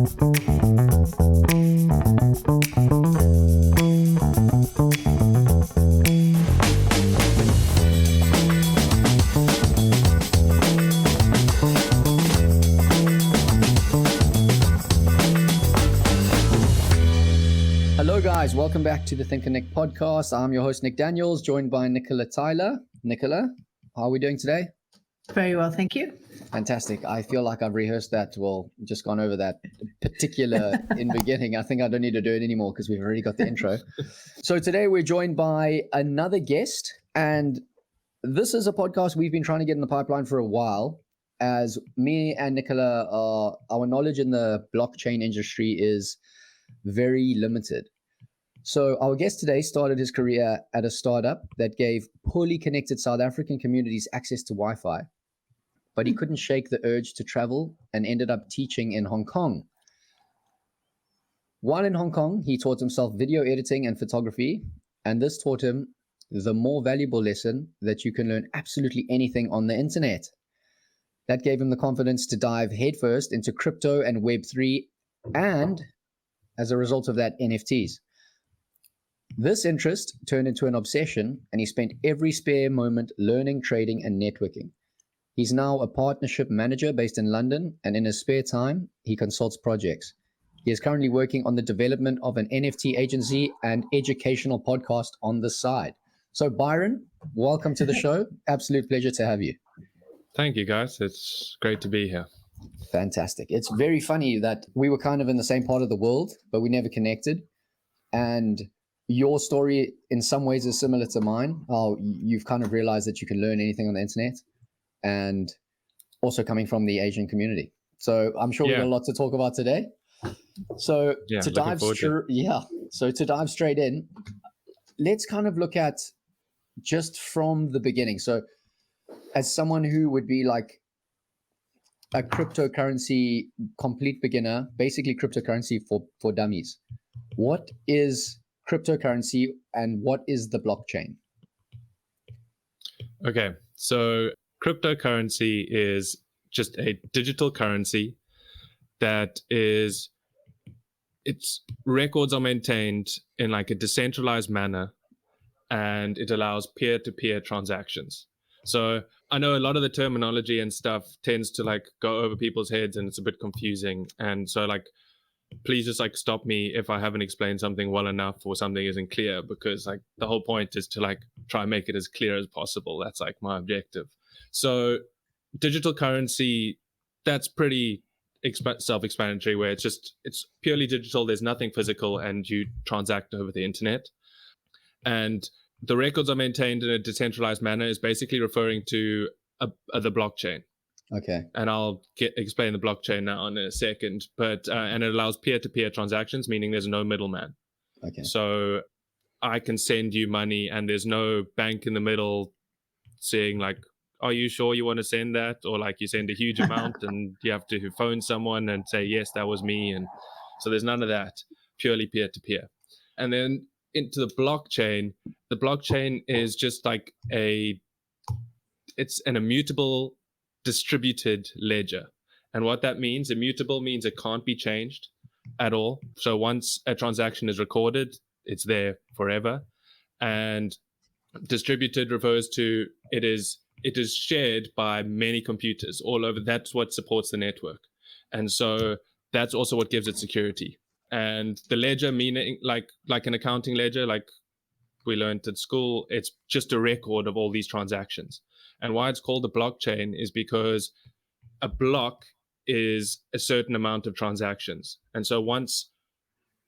Hello guys, welcome back to the Think and Nick podcast. I'm your host Nick Daniels, joined by Nicola Tyler. Nicola, how are we doing today? Very well, thank you. Fantastic. I feel like I've rehearsed that, just gone over that particular in beginning. I think I don't need to do it anymore because we've already got the intro. So today we're joined by another guest, and this is a podcast we've been trying to get in the pipeline for a while. As me and Nicola, our knowledge in the blockchain industry is very limited. So our guest today started his career at a startup that gave poorly connected South African communities access to Wi-Fi, but he couldn't shake the urge to travel and ended up teaching in Hong Kong. While in Hong Kong, he taught himself video editing and photography, and this taught him the more valuable lesson that you can learn absolutely anything on the internet. That gave him the confidence to dive headfirst into crypto and Web3, and as a result of that, NFTs. This interest turned into an obsession, and he spent every spare moment learning, trading, and networking. He's now a partnership manager based in London, and in his spare time, he consults projects. He is currently working on the development of an NFT agency and educational podcast on the side. So Byron, welcome to the show. Absolute pleasure to have you. Thank you, guys. It's great to be here. Fantastic. It's very funny that we were kind of in the same part of the world, but we never connected. And your story in some ways is similar to mine. You've kind of realized that you can learn anything on the internet, and also coming from the Asian community. So I'm sure we've got a lot to talk about today. So to dive straight in, let's kind of look at just from the beginning. So as someone who would be like a cryptocurrency complete beginner, basically cryptocurrency for dummies, what is cryptocurrency and what is the blockchain? Okay, so cryptocurrency is just a digital currency that is, its records are maintained in like a decentralized manner, and it allows peer-to-peer transactions. So I know a lot of the terminology and stuff tends to like go over people's heads, and it's a bit confusing. And so like, please just like stop me if I haven't explained something well enough or something isn't clear, because like the whole point is to like try and make it as clear as possible. That's like my objective. So digital currency, that's pretty self-explanatory, where it's purely digital. There's nothing physical, and you transact over the internet. And the records are maintained in a decentralized manner is basically referring to the blockchain. Okay. And I'll explain the blockchain now in a second, but and it allows peer-to-peer transactions, meaning there's no middleman. Okay. So I can send you money, and there's no bank in the middle saying like, are you sure you want to send that? Or like you send a huge amount and you have to phone someone and say, yes, that was me. And so there's none of that, purely peer-to-peer. And then into the blockchain is just like it's an immutable distributed ledger. And what that means, immutable means it can't be changed at all. So once a transaction is recorded, it's there forever. And distributed refers to it is shared by many computers all over. That's what supports the network. And so that's also what gives it security. And the ledger, meaning like an accounting ledger, like we learned at school, it's just a record of all these transactions. And why it's called a blockchain is because a block is a certain amount of transactions. And so once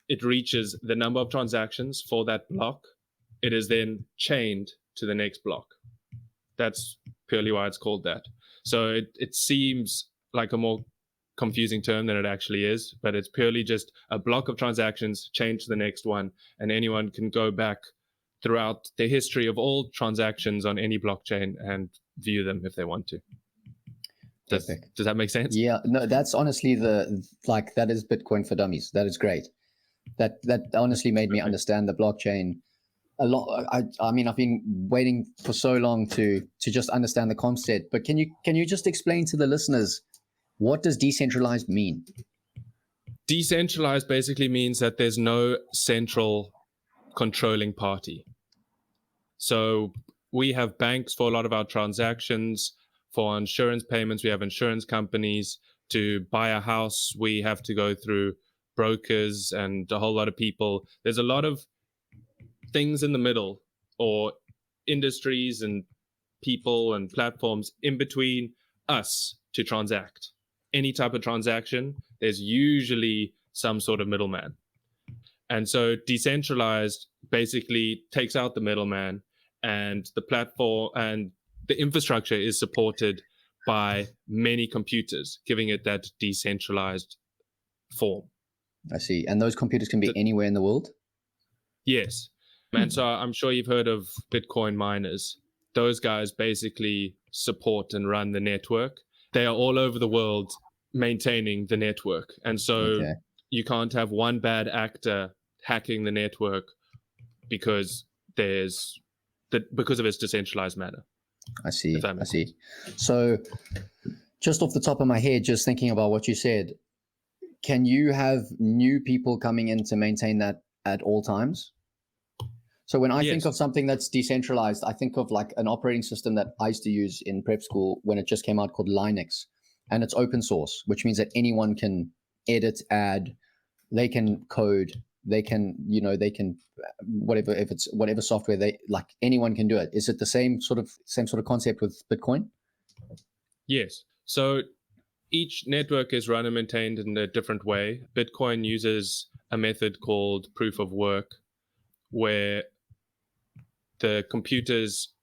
it reaches the number of transactions for that block, it is then chained to the next block. That's purely why it's called that. So it seems like a more confusing term than it actually is, but it's purely just a block of transactions chained to the next one, and anyone can go back throughout the history of all transactions on any blockchain and view them if they want to. Does that make sense? Yeah, no, that's honestly that is Bitcoin for dummies. That is great. That honestly made me understand the blockchain a lot. I mean, I've been waiting for so long to just understand the concept, but can you just explain to the listeners, what does decentralized mean? Decentralized basically means that there's no central controlling party. So we have banks for a lot of our transactions. For insurance payments, we have insurance companies. To buy a house, we have to go through brokers and a whole lot of people. There's a lot of things in the middle, or industries and people and platforms in between us to transact. Any type of transaction, there's usually some sort of middleman. And so decentralized basically takes out the middleman, and the platform and the infrastructure is supported by many computers, giving it that decentralized form. I see. And those computers can be anywhere in the world? Yes. And so I'm sure you've heard of Bitcoin miners. Those guys basically support and run the network. They are all over the world maintaining the network. And so you can't have one bad actor hacking the network because because of its decentralized manner. I see. I see. So just off the top of my head, just thinking about what you said, can you have new people coming in to maintain that at all times? So when I think of something that's decentralized, I think of like an operating system that I used to use in prep school when it just came out, called Linux, and it's open source, which means that anyone can edit, add, they can code, they can, whatever, if it's whatever software anyone can do it. Is it the same sort of concept with Bitcoin? Yes. So each network is run and maintained in a different way. Bitcoin uses a method called proof of work, where the computers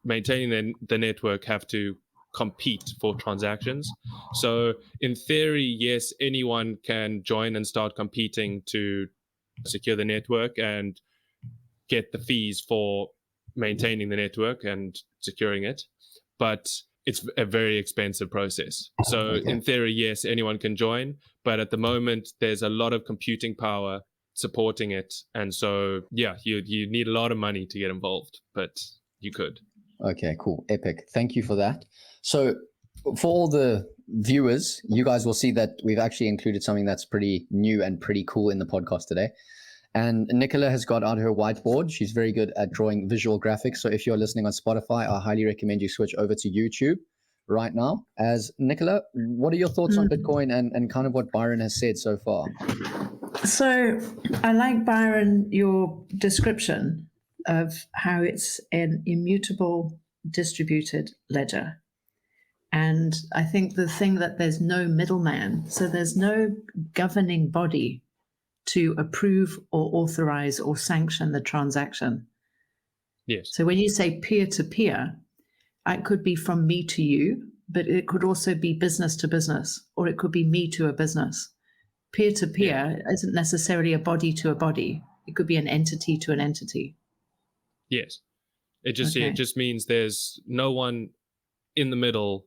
maintaining the network have to compete for transactions. So in theory, yes, anyone can join and start competing to secure the network and get the fees for maintaining the network and securing it. But it's a very expensive process. So in theory, yes, anyone can join. But at the moment, there's a lot of computing power supporting it. And so, yeah, you need a lot of money to get involved, but you could. Okay, cool. Epic. Thank you for that. So for all the viewers, you guys will see that we've actually included something that's pretty new and pretty cool in the podcast today. And Nicola has got out her whiteboard. She's very good at drawing visual graphics. So if you're listening on Spotify, I highly recommend you switch over to YouTube right now. As Nicola, what are your thoughts on Bitcoin and kind of what Byron has said so far? So I like, Byron, your description of how it's an immutable distributed ledger. And I think the thing that there's no middleman, so there's no governing body to approve or authorize or sanction the transaction. Yes. So when you say peer-to-peer, it could be from me to you, but it could also be business to business, or it could be me to a business. Peer-to-peer isn't necessarily a body to a body. It could be an entity to an entity. Yes. It just means there's no one in the middle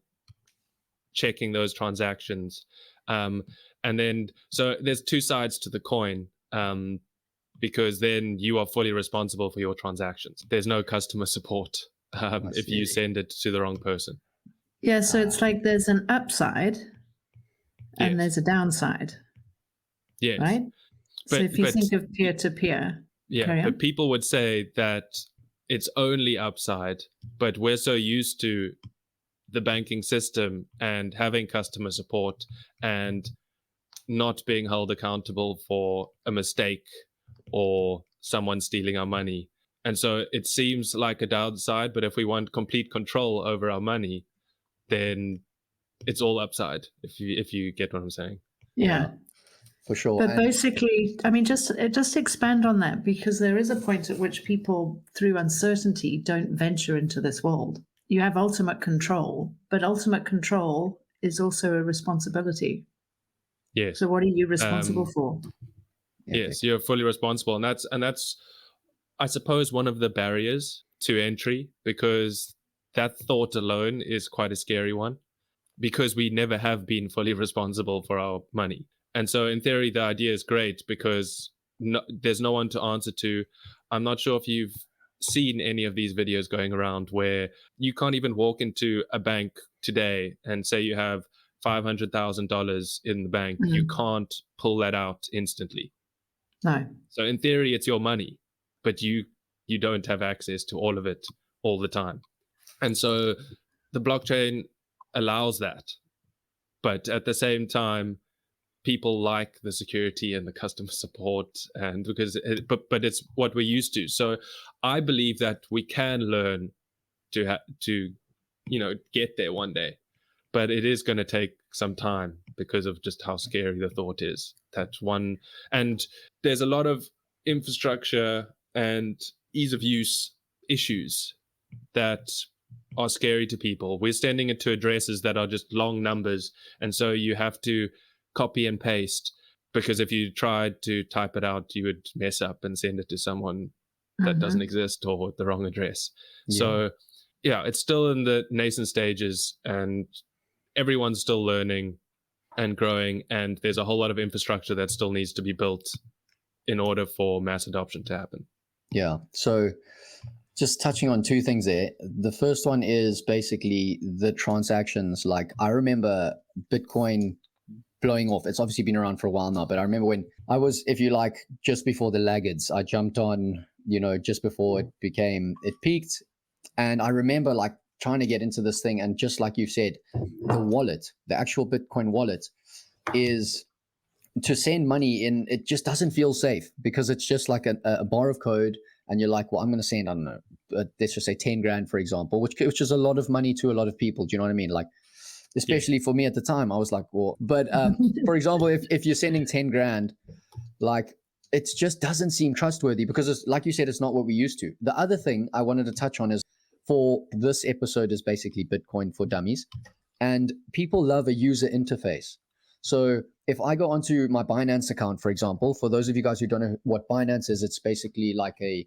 checking those transactions. And then, so there's two sides to the coin, because then you are fully responsible for your transactions. There's no customer support if you send it to the wrong person. Yeah, so it's like there's an upside and there's a downside. Yes. Right? So if you think of peer-to-peer. Yeah, but people would say that it's only upside, but we're so used to the banking system and having customer support and not being held accountable for a mistake or someone stealing our money. And so it seems like a downside, but if we want complete control over our money, then it's all upside, if you get what I'm saying. Yeah. For sure. But basically, I mean, just expand on that, because there is a point at which people, through uncertainty, don't venture into this world. You have ultimate control, but ultimate control is also a responsibility. Yes. So what are you responsible for? Yes, you're fully responsible. And that's, I suppose, one of the barriers to entry, because that thought alone is quite a scary one, because we never have been fully responsible for our money. And so in theory, the idea is great because there's no one to answer to. I'm not sure if you've seen any of these videos going around where you can't even walk into a bank today and say you have $500,000 in the bank, you can't pull that out instantly. No. So in theory, it's your money, but you don't have access to all of it all the time. And so the blockchain allows that. But at the same time, people like the security and the customer support, and because but it's what we're used to. So I believe that we can learn to get there one day, but it is going to take some time because of just how scary the thought is. That's one. And there's a lot of infrastructure and ease of use issues that are scary to people. We're sending it to addresses that are just long numbers, and so you have to copy and paste, because if you tried to type it out, you would mess up and send it to someone that doesn't exist or the wrong address. So yeah, it's still in the nascent stages, and everyone's still learning and growing, and there's a whole lot of infrastructure that still needs to be built in order for mass adoption to happen. Yeah. So just touching on two things there. The first one is basically the transactions. Like, I remember Bitcoin blowing off. It's obviously been around for a while now, but I remember when I was, if you like, just before the laggards, I jumped on, just before it peaked. And I remember like trying to get into this thing. And just like you said, the wallet, the actual Bitcoin wallet, is to send money in. It just doesn't feel safe, because it's just like a bar of code. And you're like, well, I'm going to send, I don't know, let's just say 10 grand, for example, which is a lot of money to a lot of people. Do you know what I mean? Like, especially for me at the time, I was like, well, but for example, if you're sending 10 grand, like, it just doesn't seem trustworthy, because it's, like you said, it's not what we used to. The other thing I wanted to touch on is, for this episode, is basically Bitcoin for Dummies, and people love a user interface. So if I go onto my Binance account, for example, for those of you guys who don't know what Binance is, it's basically like a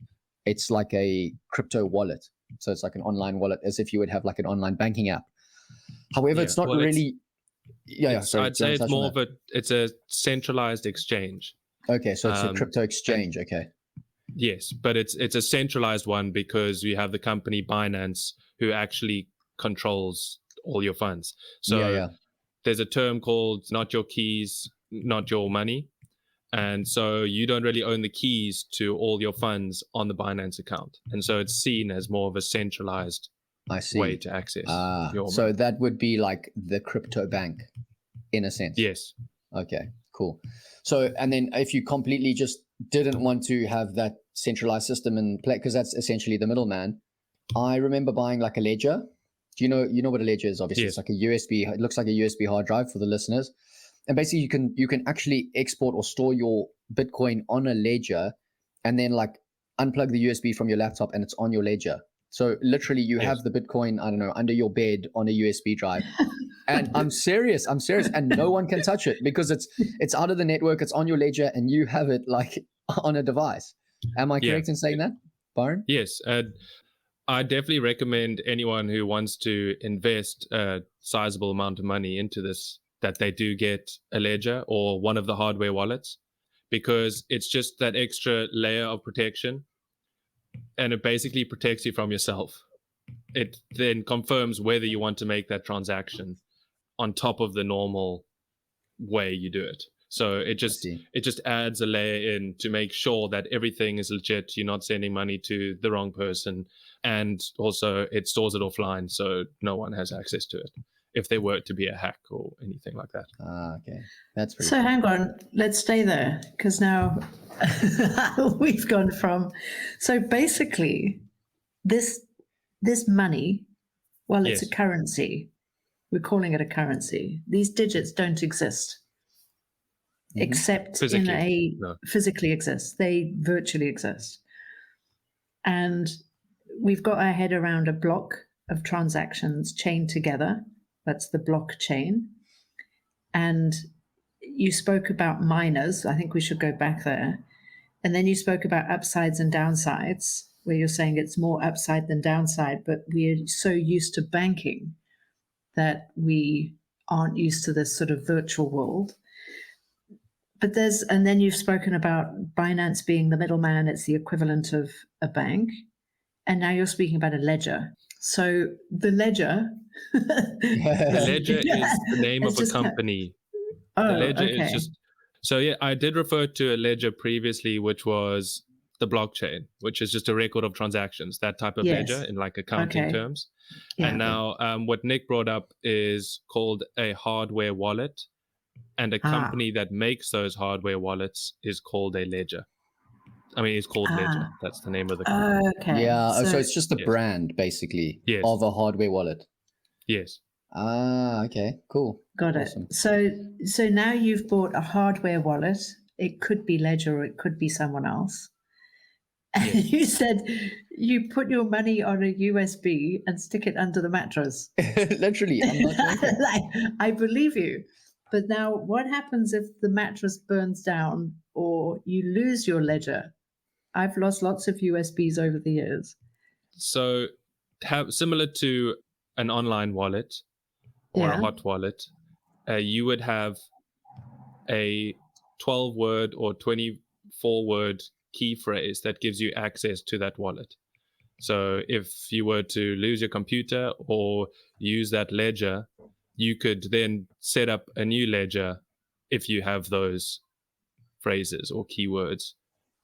crypto wallet. So it's like an online wallet, as if you would have like an online banking app. However, it's not really. Sorry, I'd say it's more of it's a centralized exchange. Okay, so it's a crypto exchange. Okay. Yes, but it's a centralized one, because we have the company Binance who actually controls all your funds. So there's a term called not your keys, not your money. And so you don't really own the keys to all your funds on the Binance account. And so it's seen as more of a centralized way to access your so money. that would be like the crypto bank, in a sense. Yes. Okay, cool. So, and then if you completely just didn't want to have that centralized system in play, because that's essentially the middleman, I remember buying like a ledger. Do you know what a ledger is? Obviously, Yes. It's like a USB. It looks like a USB hard drive for the listeners. And basically, you can actually export or store your Bitcoin on a ledger, and then like unplug the USB from your laptop, and it's on your ledger. So literally, you have the Bitcoin, I don't know, under your bed on a USB drive. And I'm serious, and no one can touch it, because it's out of the network. It's on your ledger, and you have it like on a device. Am I correct in saying that, Byron? Yes. I definitely recommend anyone who wants to invest a sizable amount of money into this, that they do get a ledger or one of the hardware wallets, because it's just that extra layer of protection, and it basically protects you from yourself. It then confirms whether you want to make that transaction on top of the normal way you do it. So it just adds a layer in to make sure that everything is legit. You're not sending money to the wrong person, and also it stores it offline, so no one has access to it if there were to be a hack or anything like that. Okay, that's pretty. So cool. Hang on, let's stay there, because now we've gone from. So basically, this money, well, it's a currency. We're calling it a currency. These digits don't exist. Except physically exist. They virtually exist. And we've got our head around a block of transactions chained together. That's the blockchain. And you spoke about miners. I think we should go back there. And then you spoke about upsides and downsides, where you're saying it's more upside than downside, but we're so used to banking that we aren't used to this sort of virtual world. But and then you've spoken about Binance being the middleman. It's the equivalent of a bank. And now you're speaking about a ledger. So the ledger. The ledger is the name It's of a just company. Oh, The ledger is okay. just so yeah. I did refer to a ledger previously, which was the blockchain, which is just a record of transactions, that type of Yes. ledger in like accounting Okay. terms. Yeah. And now what Nick brought up is called a hardware wallet, and a company that makes those hardware wallets is called a ledger. I mean, it's called Ledger. That's the name of the company. Okay. Yeah. So it's just a Yes. brand basically Yes. of a hardware wallet. Yes. Okay. Cool. Got Awesome. it. So now you've bought a hardware wallet. It could be Ledger or it could be someone else. And Yes. you said you put your money on a USB and stick it under the mattress. Literally, I'm not joking. Like, I believe you. But now what happens if the mattress burns down or you lose your Ledger? I've lost lots of USBs over the years. So, similar to an online wallet or a hot wallet, you would have a 12-word or 24-word key phrase that gives you access to that wallet. So if you were to lose your computer or use that ledger, you could then set up a new ledger if you have those phrases or keywords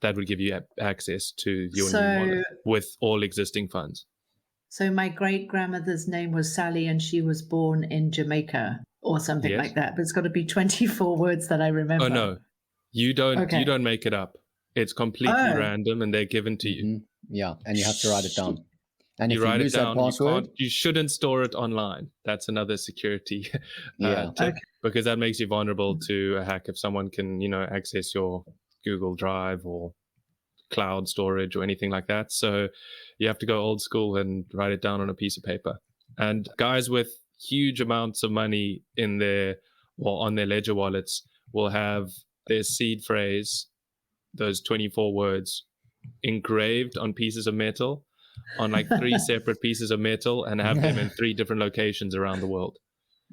that would give you access to your new wallet with all existing funds. So my great-grandmother's name was Sally and she was born in Jamaica or something like that. But it's got to be 24 words that I remember. Oh, no. You don't make it up. It's completely random and they're given to you. Yeah, and you have to write it down. And you if you write lose it down, that password, you shouldn't store it online. That's another security tip, because that makes you vulnerable to a hack. If someone can, access your Google Drive or cloud storage or anything like that. So you have to go old school and write it down on a piece of paper. And guys with huge amounts of money in their or on their ledger wallets will have their seed phrase, those 24 words, engraved on pieces of metal, on like 3 separate pieces of metal, and have them in 3 different locations around the world.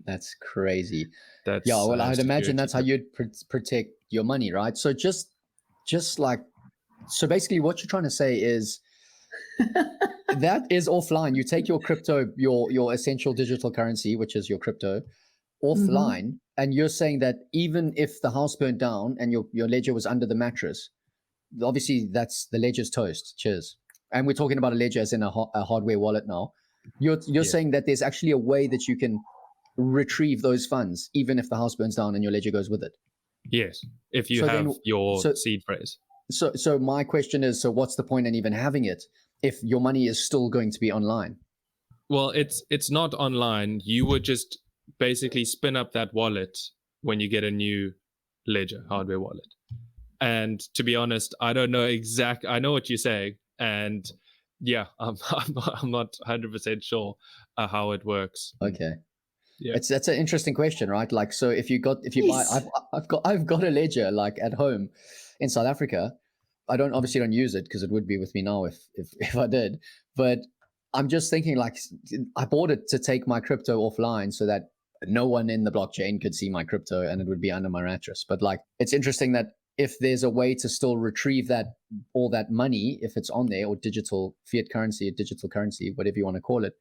That's crazy. That's well, I'd imagine that's how tip. you'd protect your money, right? So so basically what you're trying to say is that is offline. You take your crypto, your essential digital currency, which is your crypto, offline, and you're saying that even if the house burnt down and your ledger was under the mattress, obviously that's the ledger's toast. Cheers. And we're talking about a ledger as in a hardware wallet now. You're saying that there's actually a way that you can retrieve those funds even if the house burns down and your ledger goes with it. Yes, if you have your seed phrase. So my question is, so what's the point in even having it if your money is still going to be online? Well, it's not online. You would just basically spin up that wallet when you get a new ledger hardware wallet. And to be honest, I don't know I know what you're saying, and yeah, I'm not 100% sure how it works. Okay. Yeah. That's an interesting question, right? Like, so if you buy, I've got a ledger like at home in South Africa. I obviously don't use it because it would be with me now if I did. But I'm just thinking, like, I bought it to take my crypto offline so that no one in the blockchain could see my crypto and it would be under my mattress. But like, it's interesting that if there's a way to still retrieve all that money, if it's on there, or digital fiat currency, or digital currency, whatever you want to call it,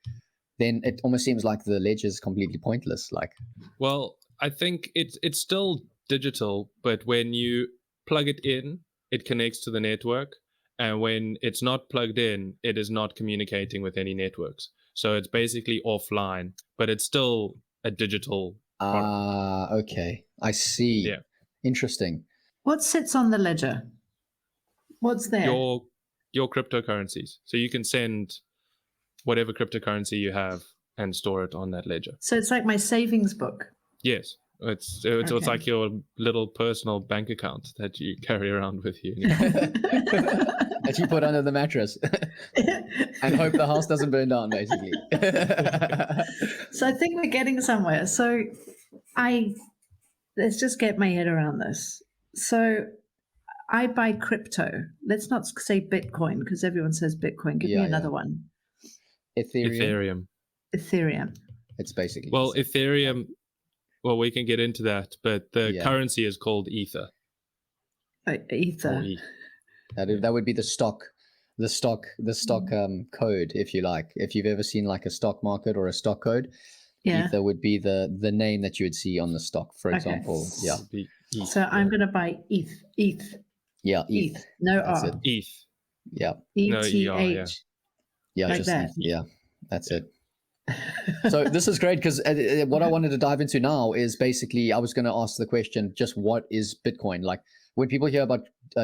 then it almost seems like the ledger is completely pointless. Like, well, I think it's still digital, but when you plug it in, it connects to the network, and when it's not plugged in, it is not communicating with any networks. So it's basically offline, but it's still a digital product. Okay, I see. Yeah, interesting. What sits on the ledger? What's there? Your cryptocurrencies. So you can send whatever cryptocurrency you have and store it on that ledger. So it's like my savings book. Yes. It's like your little personal bank account that you carry around with you. That you put under the mattress and hope the house doesn't burn down, basically. So I think we're getting somewhere. So let's just get my head around this. So I buy crypto. Let's not say Bitcoin because everyone says Bitcoin. Give me another one. Ethereum. It's basically. Well, Ethereum. Well, we can get into that, but the currency is called Ether. Ether. That would be the stock the stock code, if you like. If you've ever seen like a stock market or a stock code, Yeah. Ether would be the name that you would see on the stock, for example. Yeah. Would be ETH, So I'm going to buy ETH. Yeah, ETH. No That's R. it. ETH. Yeah. No, ETH. yeah. Yeah, Like just that. ETH. Yeah, that's it. So this is great because what I wanted to dive into now is basically I was going to ask the question, just what is Bitcoin? Like when people hear about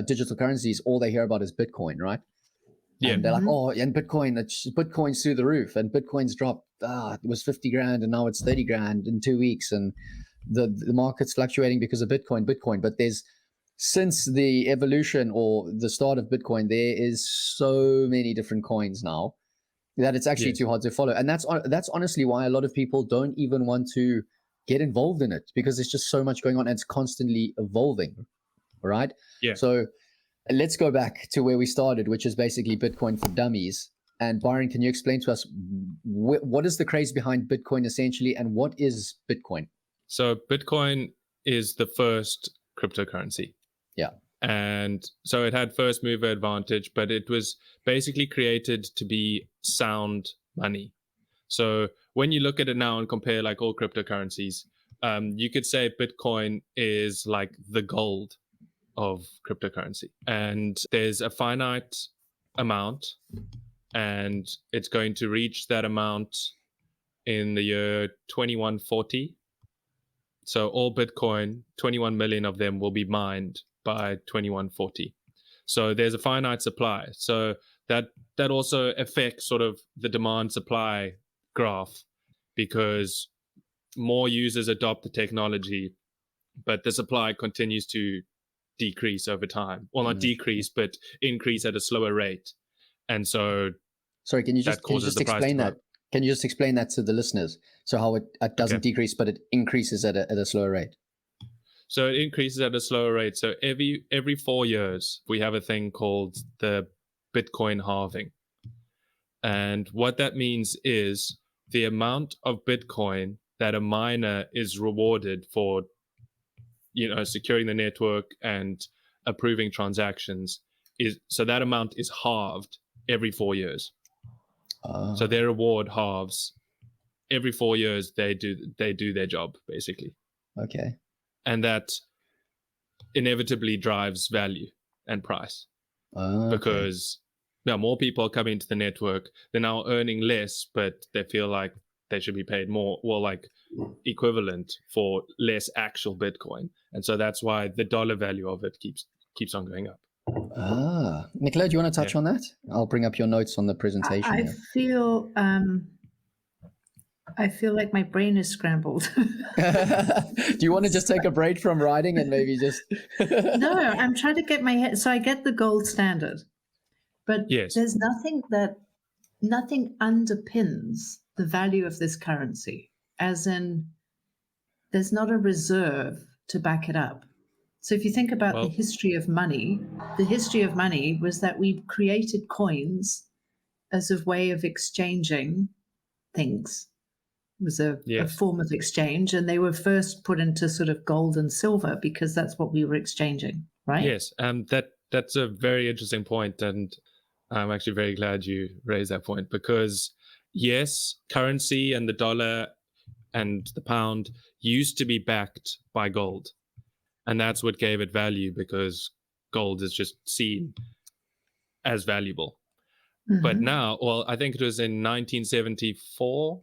digital currencies, all they hear about is Bitcoin, right? Yeah. And they're like, oh, and Bitcoin's through the roof, and Bitcoin's dropped. It was 50 grand and now it's 30 grand in 2 weeks, and the market's fluctuating because of Bitcoin. But since the evolution or the start of Bitcoin, there is so many different coins now that it's actually too hard to follow. And that's honestly why a lot of people don't even want to get involved in it, because there's just so much going on and it's constantly evolving, right? Yeah. So let's go back to where we started, which is basically Bitcoin for Dummies. And Byron, can you explain to us what is the craze behind Bitcoin essentially, and what is Bitcoin? So Bitcoin is the first cryptocurrency. Yeah. And so it had first mover advantage, but it was basically created to be sound money. So when you look at it now and compare like all cryptocurrencies, you could say Bitcoin is like the gold of cryptocurrency. And there's a finite amount, and it's going to reach that amount in the year 2140. So all Bitcoin, 21 million of them will be mined by 2140. So there's a finite supply. So that also affects sort of the demand supply graph, because more users adopt the technology, but the supply continues to decrease over time. Well, not decrease, but increase at a slower rate. And so sorry, can you just explain that? Can you just explain that to the listeners? So how it doesn't decrease, but it increases at a slower rate. So it increases at a slower rate. So every 4 years, we have a thing called the Bitcoin halving. And what that means is the amount of Bitcoin that a miner is rewarded for, securing the network and approving transactions so that amount is halved every 4 years. So their reward halves every 4 years. They do their job basically. Okay. And that inevitably drives value and price, because now more people are coming to the network. They're now earning less, but they feel like they should be paid more, well, like equivalent for less actual Bitcoin. And so that's why the dollar value of it keeps on going up. Nicola, do you want to touch on that? I'll bring up your notes on the presentation. I feel like my brain is scrambled. Do you want to just take a break from writing and maybe just... No, I'm trying to get my head. So I get the gold standard, but there's nothing underpins the value of this currency, as in there's not a reserve to back it up. So if you think about the history of money was that we created coins as a way of exchanging things. It was a form of exchange, and they were first put into sort of gold and silver because that's what we were exchanging, right? Yes, that's a very interesting point, and I'm actually very glad you raised that point, because yes, currency and the dollar and the pound used to be backed by gold, and that's what gave it value, because gold is just seen as valuable. Mm-hmm. But now, I think it was in 1974,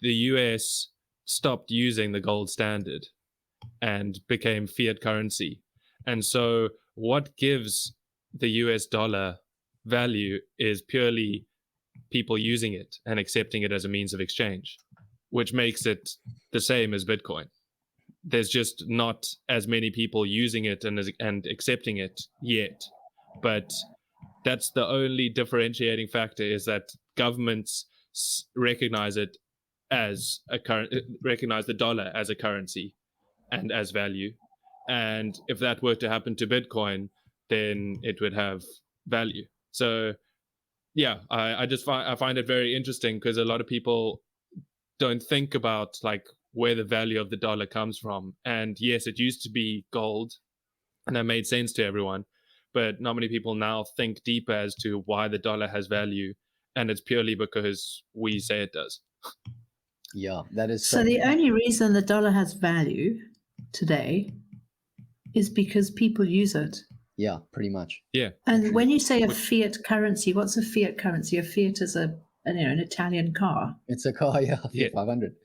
the US stopped using the gold standard and became fiat currency. And so what gives the US dollar value is purely people using it and accepting it as a means of exchange, which makes it the same as Bitcoin. There's just not as many people using it and accepting it yet. But that's the only differentiating factor, is that governments recognize it as recognize the dollar as a currency and as value. And if that were to happen to Bitcoin, then it would have value. So yeah, I find it very interesting, because a lot of people don't think about like where the value of the dollar comes from. And yes, it used to be gold, and that made sense to everyone. but not many people now think deeper as to why the dollar has value, and it's purely because we say it does. Yeah, that is So the only reason the dollar has value today is because people use it. Yeah, pretty much. Yeah. And when you say a fiat currency, what's a fiat currency? A fiat is an Italian car. It's a car, yeah, Yeah. 500.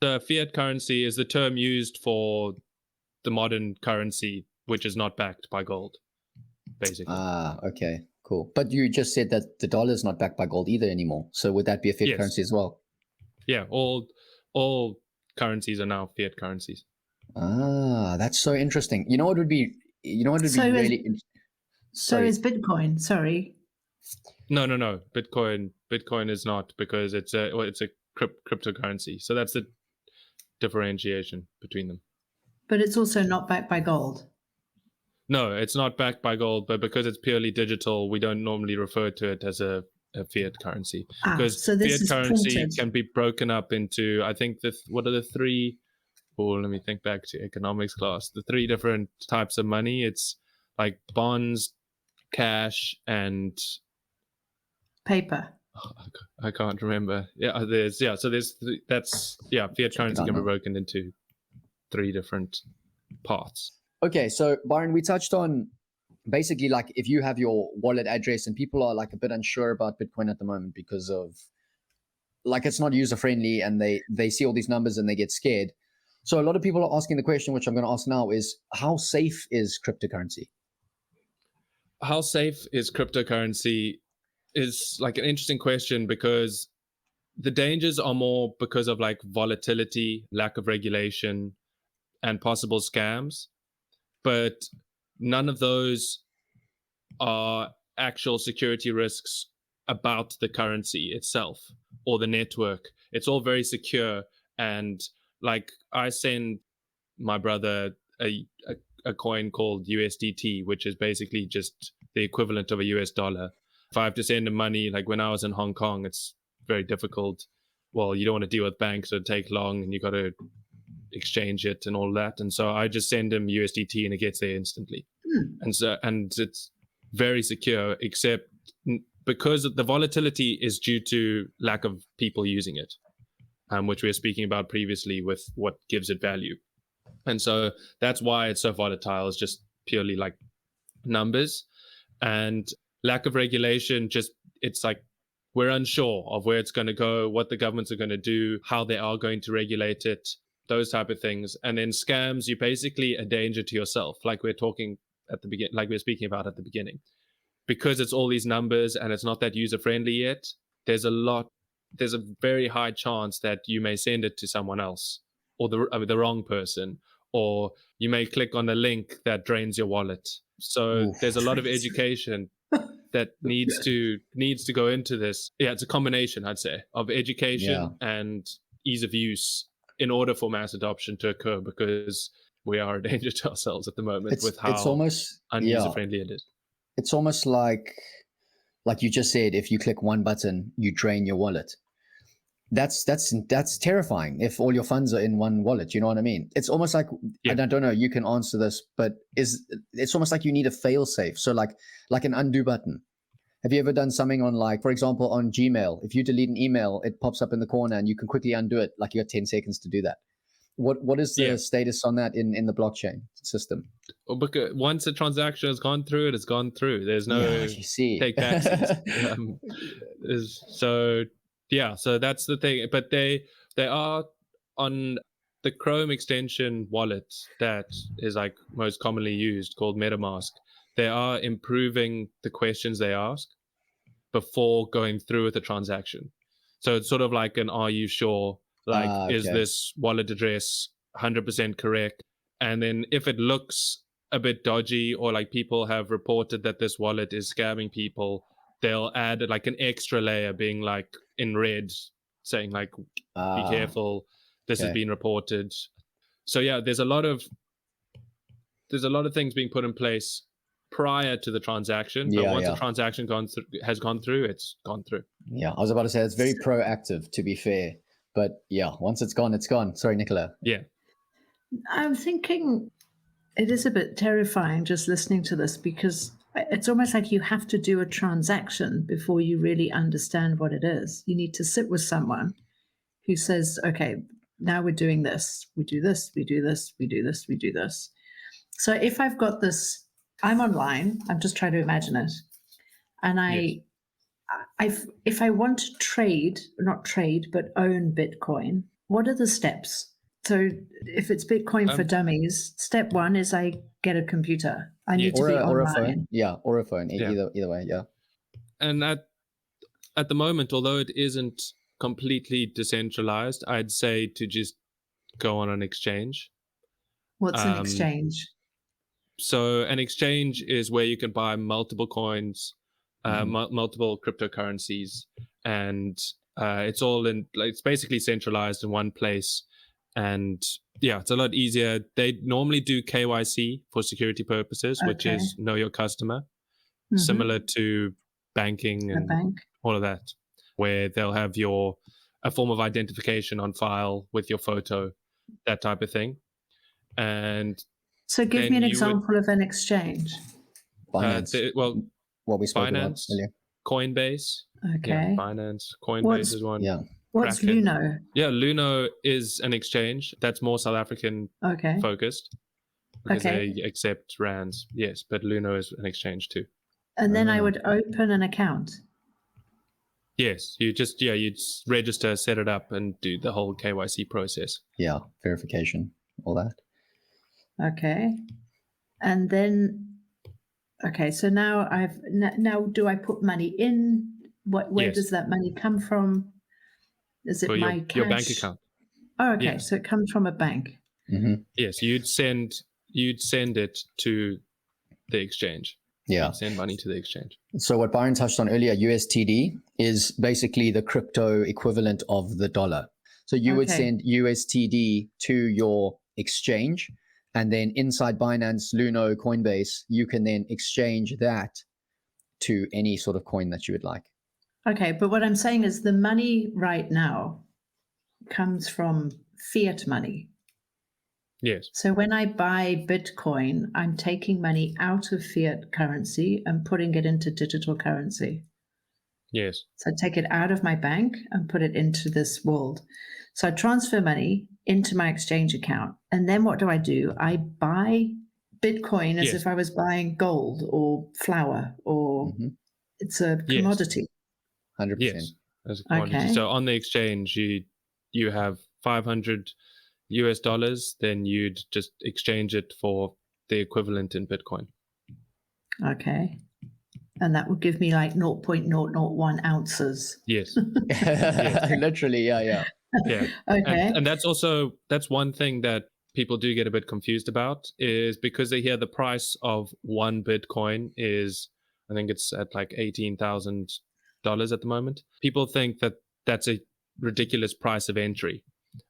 The fiat currency is the term used for the modern currency, which is not backed by gold, basically. Ah, okay, cool. But you just said that the dollar is not backed by gold either anymore. So would that be a fiat Yes. currency as well? Yeah, all currencies are now fiat currencies. Ah, that's so interesting. You know what would be So is- really So Sorry. is Bitcoin. Sorry. No. Bitcoin is not, because it's a cryptocurrency. So that's the differentiation between them. But it's also not backed by gold. No, it's not backed by gold, but because it's purely digital, we don't normally refer to it as a fiat currency. Because so this fiat is currency printed. can be broken up into, I think, what are the three? Oh, let me think back to economics class. The three different types of money. It's like bonds, cash, and Paper. I can't remember. Yeah, so there's fiat currency can be broken into three different parts. Okay, so Byron, we touched on basically like if you have your wallet address, and people are like a bit unsure about Bitcoin at the moment because of like it's not user friendly, and they see all these numbers and they get scared. So a lot of people are asking the question, which I'm going to ask now, is how safe is cryptocurrency? How safe is cryptocurrency is like an interesting question, because the dangers are more because of like volatility, lack of regulation, and possible scams. But none of those are actual security risks about the currency itself or the network. It's all very secure. And like I send my brother a coin called USDT, which is basically just the equivalent of a US dollar. If I have to send him money, like when I was in Hong Kong, it's very difficult. Well, you don't want to deal with banks, so it take long, and you got to exchange it and all that. And so I just send him USDT and it gets there instantly. And it's very secure, except because the volatility is due to lack of people using it, which we were speaking about previously with what gives it value. And so that's why it's so volatile. It's just purely like numbers, and lack of regulation. It's like we're unsure of where it's going to go, what the governments are going to do, how they are going to regulate it, those type of things. And then scams, you're basically a danger to yourself, like we're talking at the beginning, like we were speaking about at the beginning, because it's all these numbers and it's not that user friendly yet. There's a very high chance that you may send it to someone else, or the wrong person, or you may click on a link that drains your wallet. So there's a lot of education that needs to go into this. Yeah, it's a combination, I'd say, of education and ease of use in order for mass adoption to occur, because we are a danger to ourselves at the moment with how it's almost unuser friendly it is. It's almost like you just said, if you click one button, you drain your wallet. That's terrifying if all your funds are in one wallet. You know what I mean? It's almost like, I don't know, you can answer this, but it's almost like you need a fail safe. So like an undo button. Have you ever done something on, like, for example, on Gmail? If you delete an email, it pops up in the corner and you can quickly undo it. Like you got 10 seconds to do that. What is the status on that in the blockchain system? Well, because once a transaction has gone through, it has gone through. There's no take back. So that's the thing. But they are on the Chrome extension wallet that is like most commonly used, called MetaMask. They are improving the questions they ask before going through with the transaction. So it's sort of like an "Are you sure?" Like, is this wallet address 100% correct? And then if it looks a bit dodgy, or like people have reported that this wallet is scamming people, they'll add like an extra layer being like in red, saying like, be careful, this has been reported. So yeah, there's a lot of things being put in place prior to the transaction, but once the transaction has gone through, it's gone through. Yeah, I was about to say it's very proactive, to be fair. But yeah, once it's gone, it's gone. Sorry, Nicola. Yeah. I'm thinking it is a bit terrifying just listening to this, because it's almost like you have to do a transaction before you really understand what it is. You need to sit with someone who says, okay, now we're doing this. We do this, we do this, we do this, we do this. So if I've got this, I'm online, I'm just trying to imagine it. And if I want to trade, not trade, but own Bitcoin, what are the steps? So if it's Bitcoin for Dummies, step one is I get a computer. I need to be online. Or a phone. Yeah, or a phone. Yeah. Either way, yeah. And at the moment, although it isn't completely decentralized, I'd say to just go on an exchange. What's an exchange? So an exchange is where you can buy multiple coins, multiple cryptocurrencies, and it's basically centralized in one place. And yeah, it's a lot easier. They normally do KYC for security purposes, which is know your customer, similar to banking and all of that, where they'll have a form of identification on file with your photo, that type of thing. And so give me an example of an exchange. Binance. What we spoke about earlier. Coinbase. Okay. Yeah, Binance. Coinbase is one. Yeah. What's Kraken. Luno? Yeah, Luno is an exchange that's more South African focused because they accept rands. Yes, but Luno is an exchange too. And then I would open an account. Yes, you'd register, set it up, and do the whole KYC process. Yeah, verification, all that. Okay, and then so now now do I put money in? Where does that money come from? Is it my cash? Your bank account? Oh, okay. Yes. So it comes from a bank. Mm-hmm. Yes, you'd send it to the exchange. Yeah, you'd send money to the exchange. So what Byron touched on earlier, USTD is basically the crypto equivalent of the dollar. So you would send USTD to your exchange, and then inside Binance, Luno, Coinbase, you can then exchange that to any sort of coin that you would like. Okay, but what I'm saying is the money right now comes from fiat money. Yes. So when I buy Bitcoin, I'm taking money out of fiat currency and putting it into digital currency. Yes. So I take it out of my bank and put it into this world. So I transfer money into my exchange account. And then what do? I buy Bitcoin as if I was buying gold or flour, or it's a commodity. 100%. Yes, as a commodity. Okay. So on the exchange, you have $500 US, then you'd just exchange it for the equivalent in Bitcoin. Okay. And that would give me like 0.001 ounces. Yes. Literally, yeah. Yeah. Okay. And that's one thing that people do get a bit confused about, is because they hear the price of one Bitcoin is, I think it's at like $18,000 at the moment. People think that that's a ridiculous price of entry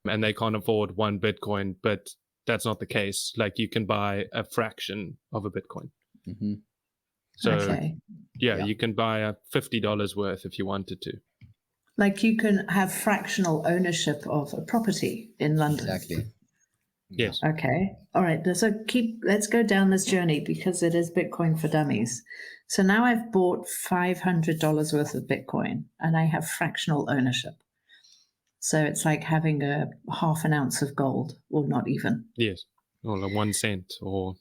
and they can't afford one Bitcoin, but that's not the case. Like, you can buy a fraction of a Bitcoin. Mm-hmm. So you can buy a $50 worth if you wanted to. Like, you can have fractional ownership of a property in London. Exactly. Yes. Okay. All right. So let's go down this journey, because it is Bitcoin for Dummies. So now I've bought $500 worth of Bitcoin and I have fractional ownership. So it's like having a half an ounce of gold, or not even. Yes. Or like 1 cent or.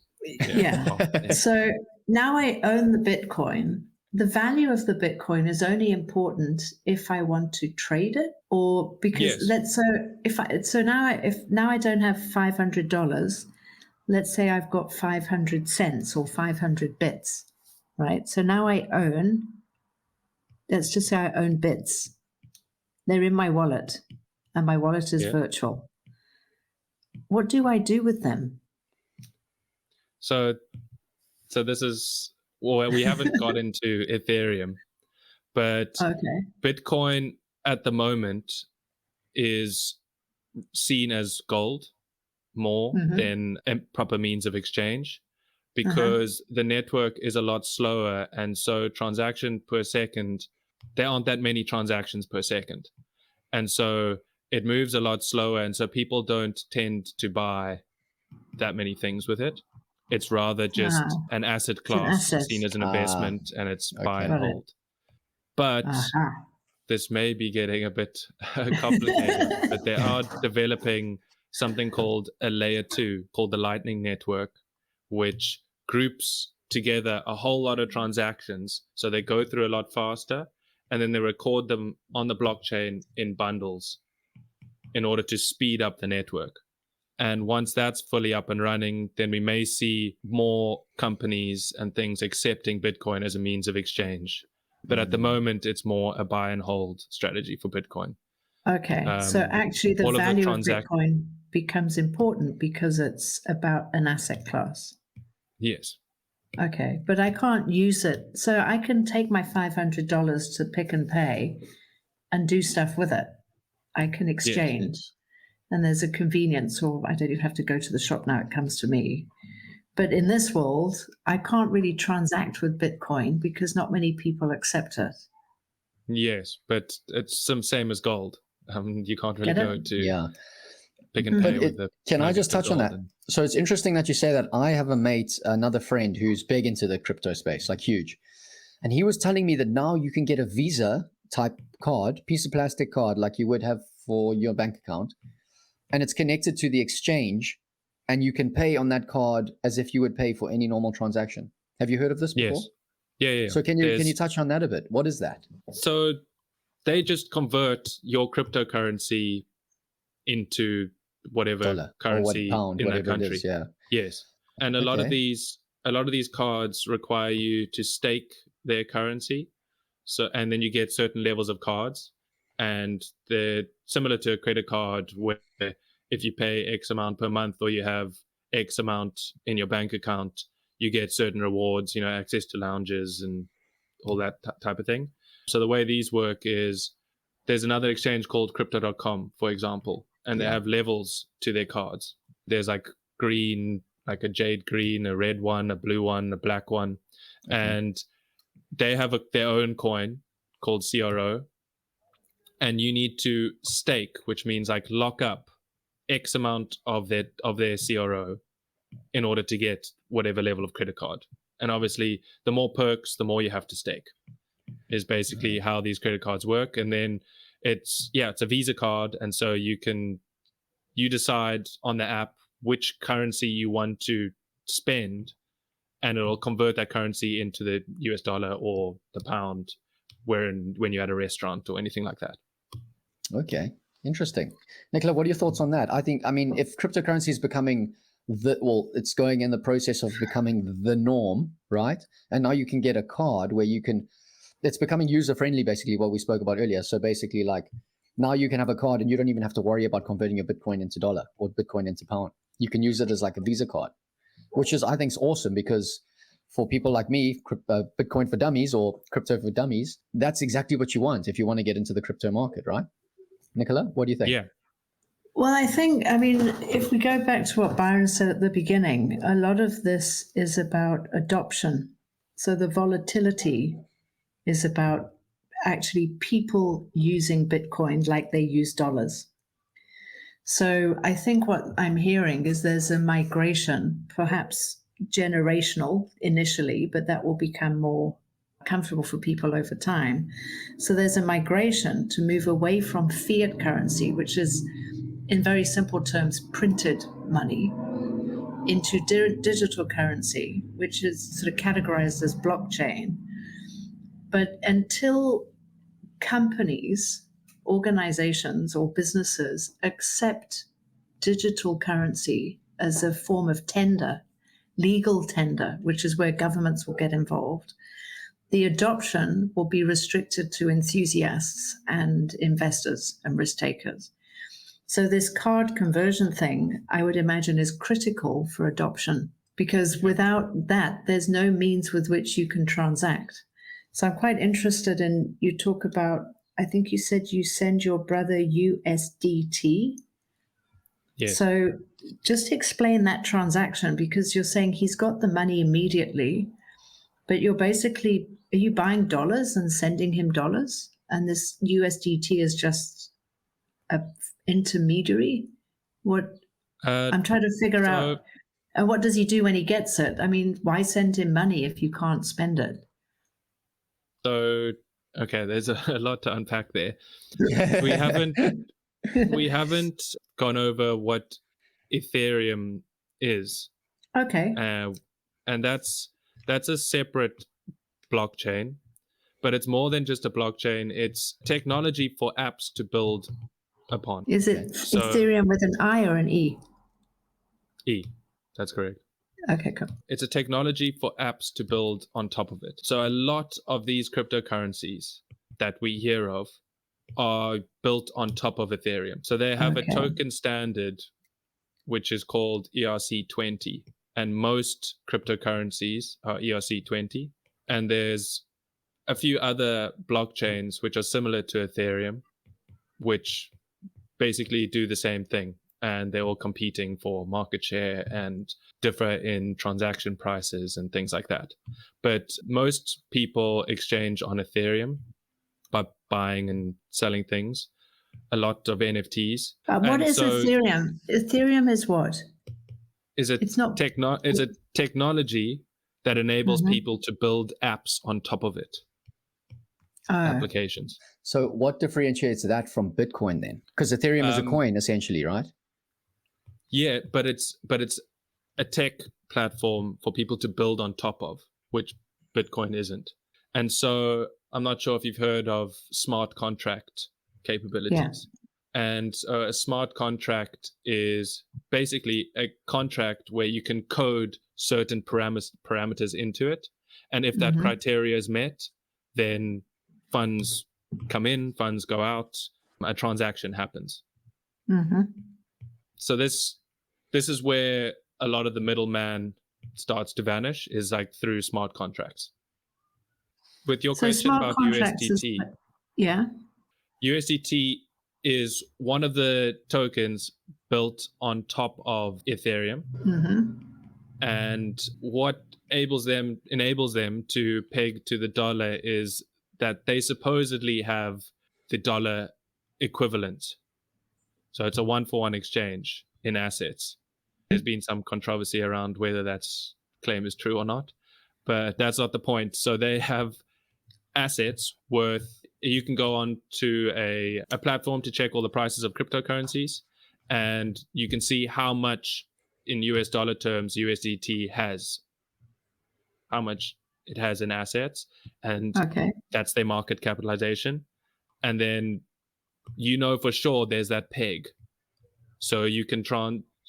Yeah. So now I own the Bitcoin. The value of the Bitcoin is only important if I want to trade it, or because now I don't have $500, let's say I've got 500 cents or 500 bits, right? So now let's just say I own bits. They're in my wallet, and my wallet is virtual. What do I do with them? So this is, well, we haven't got into Ethereum, but Bitcoin at the moment is seen as gold more than a proper means of exchange, because the network is a lot slower, and so transaction per second, there aren't that many transactions per second, and so it moves a lot slower, and so people don't tend to buy that many things with it. It's rather just Ah, an asset it's an class asset. seen as an investment, and it's buy okay. and Got it. hold. But Aha. this may be getting a bit complicated, but they are developing something called a layer 2, called the Lightning Network, which groups together a whole lot of transactions. So they go through a lot faster, and then they record them on the blockchain in bundles in order to speed up the network. And once that's fully up and running, then we may see more companies and things accepting Bitcoin as a means of exchange. But at the moment, it's more a buy and hold strategy for Bitcoin. Okay, so actually the all of the value of Bitcoin becomes important because it's about an asset class. Yes. Okay, but I can't use it. So I can take my $500 to Pick and Pay and do stuff with it. I can exchange. And there's a convenience, or I don't even have to go to the shop now, it comes to me. But in this world, I can't really transact with Bitcoin because not many people accept it. Yes, but it's some same as gold. You can't really Get it? go to Pick and Mhm. Pay But with the can I just nuggets of touch on gold that? and- So it's interesting that you say that. I have a mate, another friend who's big into the crypto space, like huge. And he was telling me that now you can get a Visa type card, piece of plastic card, like you would have for your bank account. And it's connected to the exchange, and you can pay on that card as if you would pay for any normal transaction. Have you heard of this before? Yes. Yeah. So can you touch on that a bit? What is that? So they just convert your cryptocurrency into whatever Dollar currency or pound, in that whatever it country. is. Yeah. Yes. And a lot of Okay. these cards require you to stake their currency. So, and then you get certain levels of cards, and they're similar to a credit card where if you pay X amount per month or you have X amount in your bank account, you get certain rewards, access to lounges and all that type of thing. So the way these work is there's another exchange called crypto.com, for example, and they have levels to their cards. There's like green, like a jade green, a red one, a blue one, a black one. Okay. And they have their own coin called CRO. And you need to stake, which means like lock up X amount of their CRO in order to get whatever level of credit card. And obviously, the more perks, the more you have to stake, is basically how these credit cards work. And then it's a Visa card. And so you decide on the app which currency you want to spend, and it'll convert that currency into the US dollar or the pound when you're at a restaurant or anything like that. Okay, interesting. Nicola, what are your thoughts on that? I mean, if cryptocurrency is becoming it's going in the process of becoming the norm, right? And now you can get a card where it's becoming user-friendly, basically what we spoke about earlier. So basically, like, now you can have a card and you don't even have to worry about converting your Bitcoin into dollar or Bitcoin into pound. You can use it as like a Visa card, which I think is awesome, because for people like me, Bitcoin for Dummies or crypto for dummies, that's exactly what you want if you want to get into the crypto market, right? Nicola, what do you think? Yeah. Well, if we go back to what Byron said at the beginning, a lot of this is about adoption. So the volatility is about actually people using Bitcoin like they use dollars. So I think what I'm hearing is there's a migration, perhaps generational initially, but that will become more comfortable for people over time. So there's a migration to move away from fiat currency, which is, in very simple terms, printed money, into digital currency, which is sort of categorized as blockchain. But until companies, organizations, or businesses accept digital currency as a form of tender, legal tender, which is where governments will get involved, the adoption will be restricted to enthusiasts and investors and risk takers. So this card conversion thing, I would imagine, is critical for adoption, because without that, there's no means with which you can transact. So I'm quite interested in, you talk about, I think you said you send your brother USDT. Yes. So just explain that transaction, because you're saying he's got the money immediately, but you're basically, are you buying dollars and sending him dollars? And this USDT is just an intermediary? What? I'm trying to figure out And what does he do when he gets it? I mean, why send him money if you can't spend it? So, okay, there's a lot to unpack there. We haven't gone over what Ethereum is. Okay. And that's a separate blockchain, but it's more than just a blockchain. It's technology for apps to build upon. Is it Ethereum with an I or an E? E, that's correct. Okay, cool. It's a technology for apps to build on top of it. So a lot of these cryptocurrencies that we hear of are built on top of Ethereum. So they have a token standard, which is called ERC20. And most cryptocurrencies are ERC20. And there's a few other blockchains which are similar to Ethereum, which basically do the same thing. And they're all competing for market share and differ in transaction prices and things like that. But most people exchange on Ethereum by buying and selling things, a lot of NFTs. What is Ethereum? Ethereum is what? It's a technology that enables people to build apps on top of it. Applications. So what differentiates that from Bitcoin then? Because Ethereum is a coin essentially, right? Yeah, but it's a tech platform for people to build on top of, which Bitcoin isn't. And so I'm not sure if you've heard of smart contract capabilities. Yeah. And a smart contract is basically a contract where you can code certain parameters into it. And if that criteria is met, then funds come in, funds go out, a transaction happens. So this is where a lot of the middleman starts to vanish, is like through smart contracts. With your question about USDT, USDT is one of the tokens built on top of Ethereum. And what enables them to peg to the dollar is that they supposedly have the dollar equivalent. So it's a 1-for-1 exchange in assets. There's been some controversy around whether that claim is true or not, but that's not the point. So they have assets worth, you can go on to a platform to check all the prices of cryptocurrencies, and you can see how much in US dollar terms USDT has, how much it has in assets, and that's their market capitalization. And then for sure there's that peg. So you can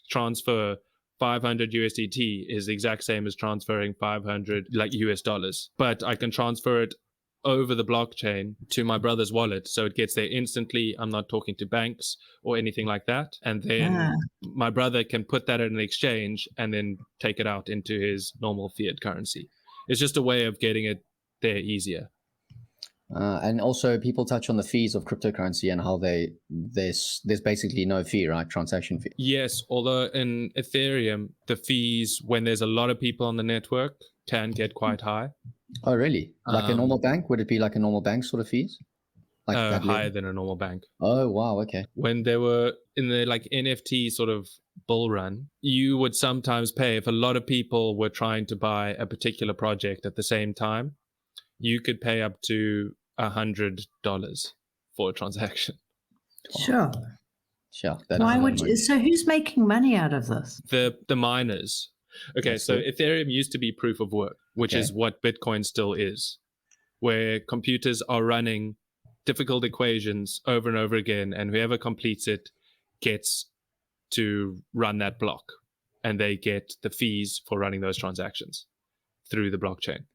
transfer 500 USDT is the exact same as transferring 500 US dollars, but I can transfer it over the blockchain to my brother's wallet, so it gets there instantly. I'm not talking to banks or anything like that. And then my brother can put that in an exchange and then take it out into his normal fiat currency. It's just a way of getting it there easier. And also people touch on the fees of cryptocurrency and how there's basically no fee, right? Transaction fee. Yes, although in Ethereum, the fees, when there's a lot of people on the network, can get quite high. Oh, really? Like a normal bank? Would it be like a normal bank sort of fees? Like higher than a normal bank. Oh, wow. Okay. When they were in the NFT sort of bull run, you would sometimes pay, if a lot of people were trying to buy a particular project at the same time, you could pay up to $100 for a transaction. Sure. Why would you, so who's making money out of this? The miners. Okay, so Ethereum used to be proof of work, which is what Bitcoin still is, where computers are running difficult equations over and over again, and whoever completes it gets to run that block, and they get the fees for running those transactions through the blockchain.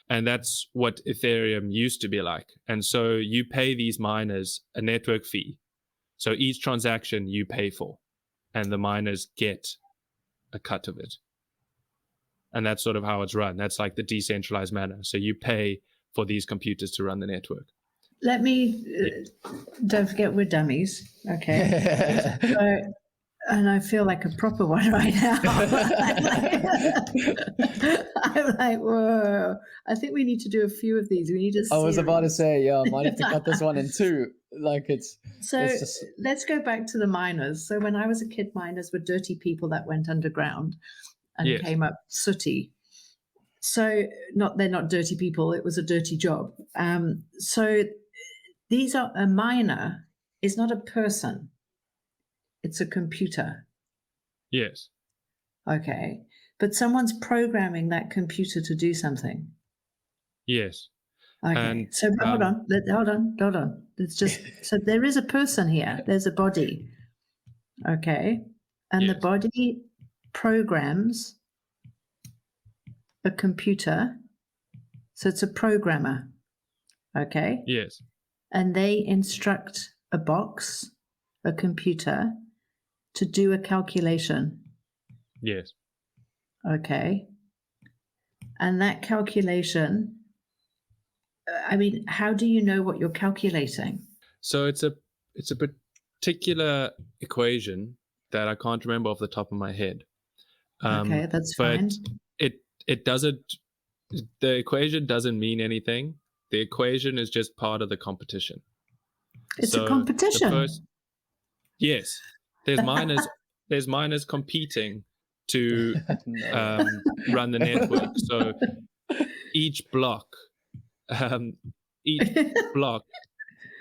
And that's what Ethereum used to be like. And so you pay these miners a network fee. So each transaction you pay for, and the miners get a cut of it. And that's sort of how it's run. That's like the decentralized manner. So you pay for these computers to run the network. Let me, don't forget we're dummies, okay? And I feel like a proper one right now. I'm like, whoa. I think we need to do a few of these. We need to. I was about to say, I might have to cut this one in two. Let's go back to the miners. So when I was a kid, miners were dirty people that went underground. and Yes. came up sooty. So they're not dirty people. It was a dirty job. So these are a miner is not a person. It's a computer. Yes. Okay. But someone's programming that computer to do something. Yes. Okay. And, so hold on. It's just so there is a person here. There's a body. Okay. And the Yes. body programs a computer. So it's a programmer. Okay. Yes. And they instruct a box, a computer, to do a calculation. Yes. Okay. And that calculation, I mean, how do you know what you're calculating? So it's a particular equation that I can't remember off the top of my head. Okay, that's but fine. It doesn't. The equation doesn't mean anything. The equation is just part of the competition. It's a competition. Yes, there's miners. There's miners competing to run the network. So each block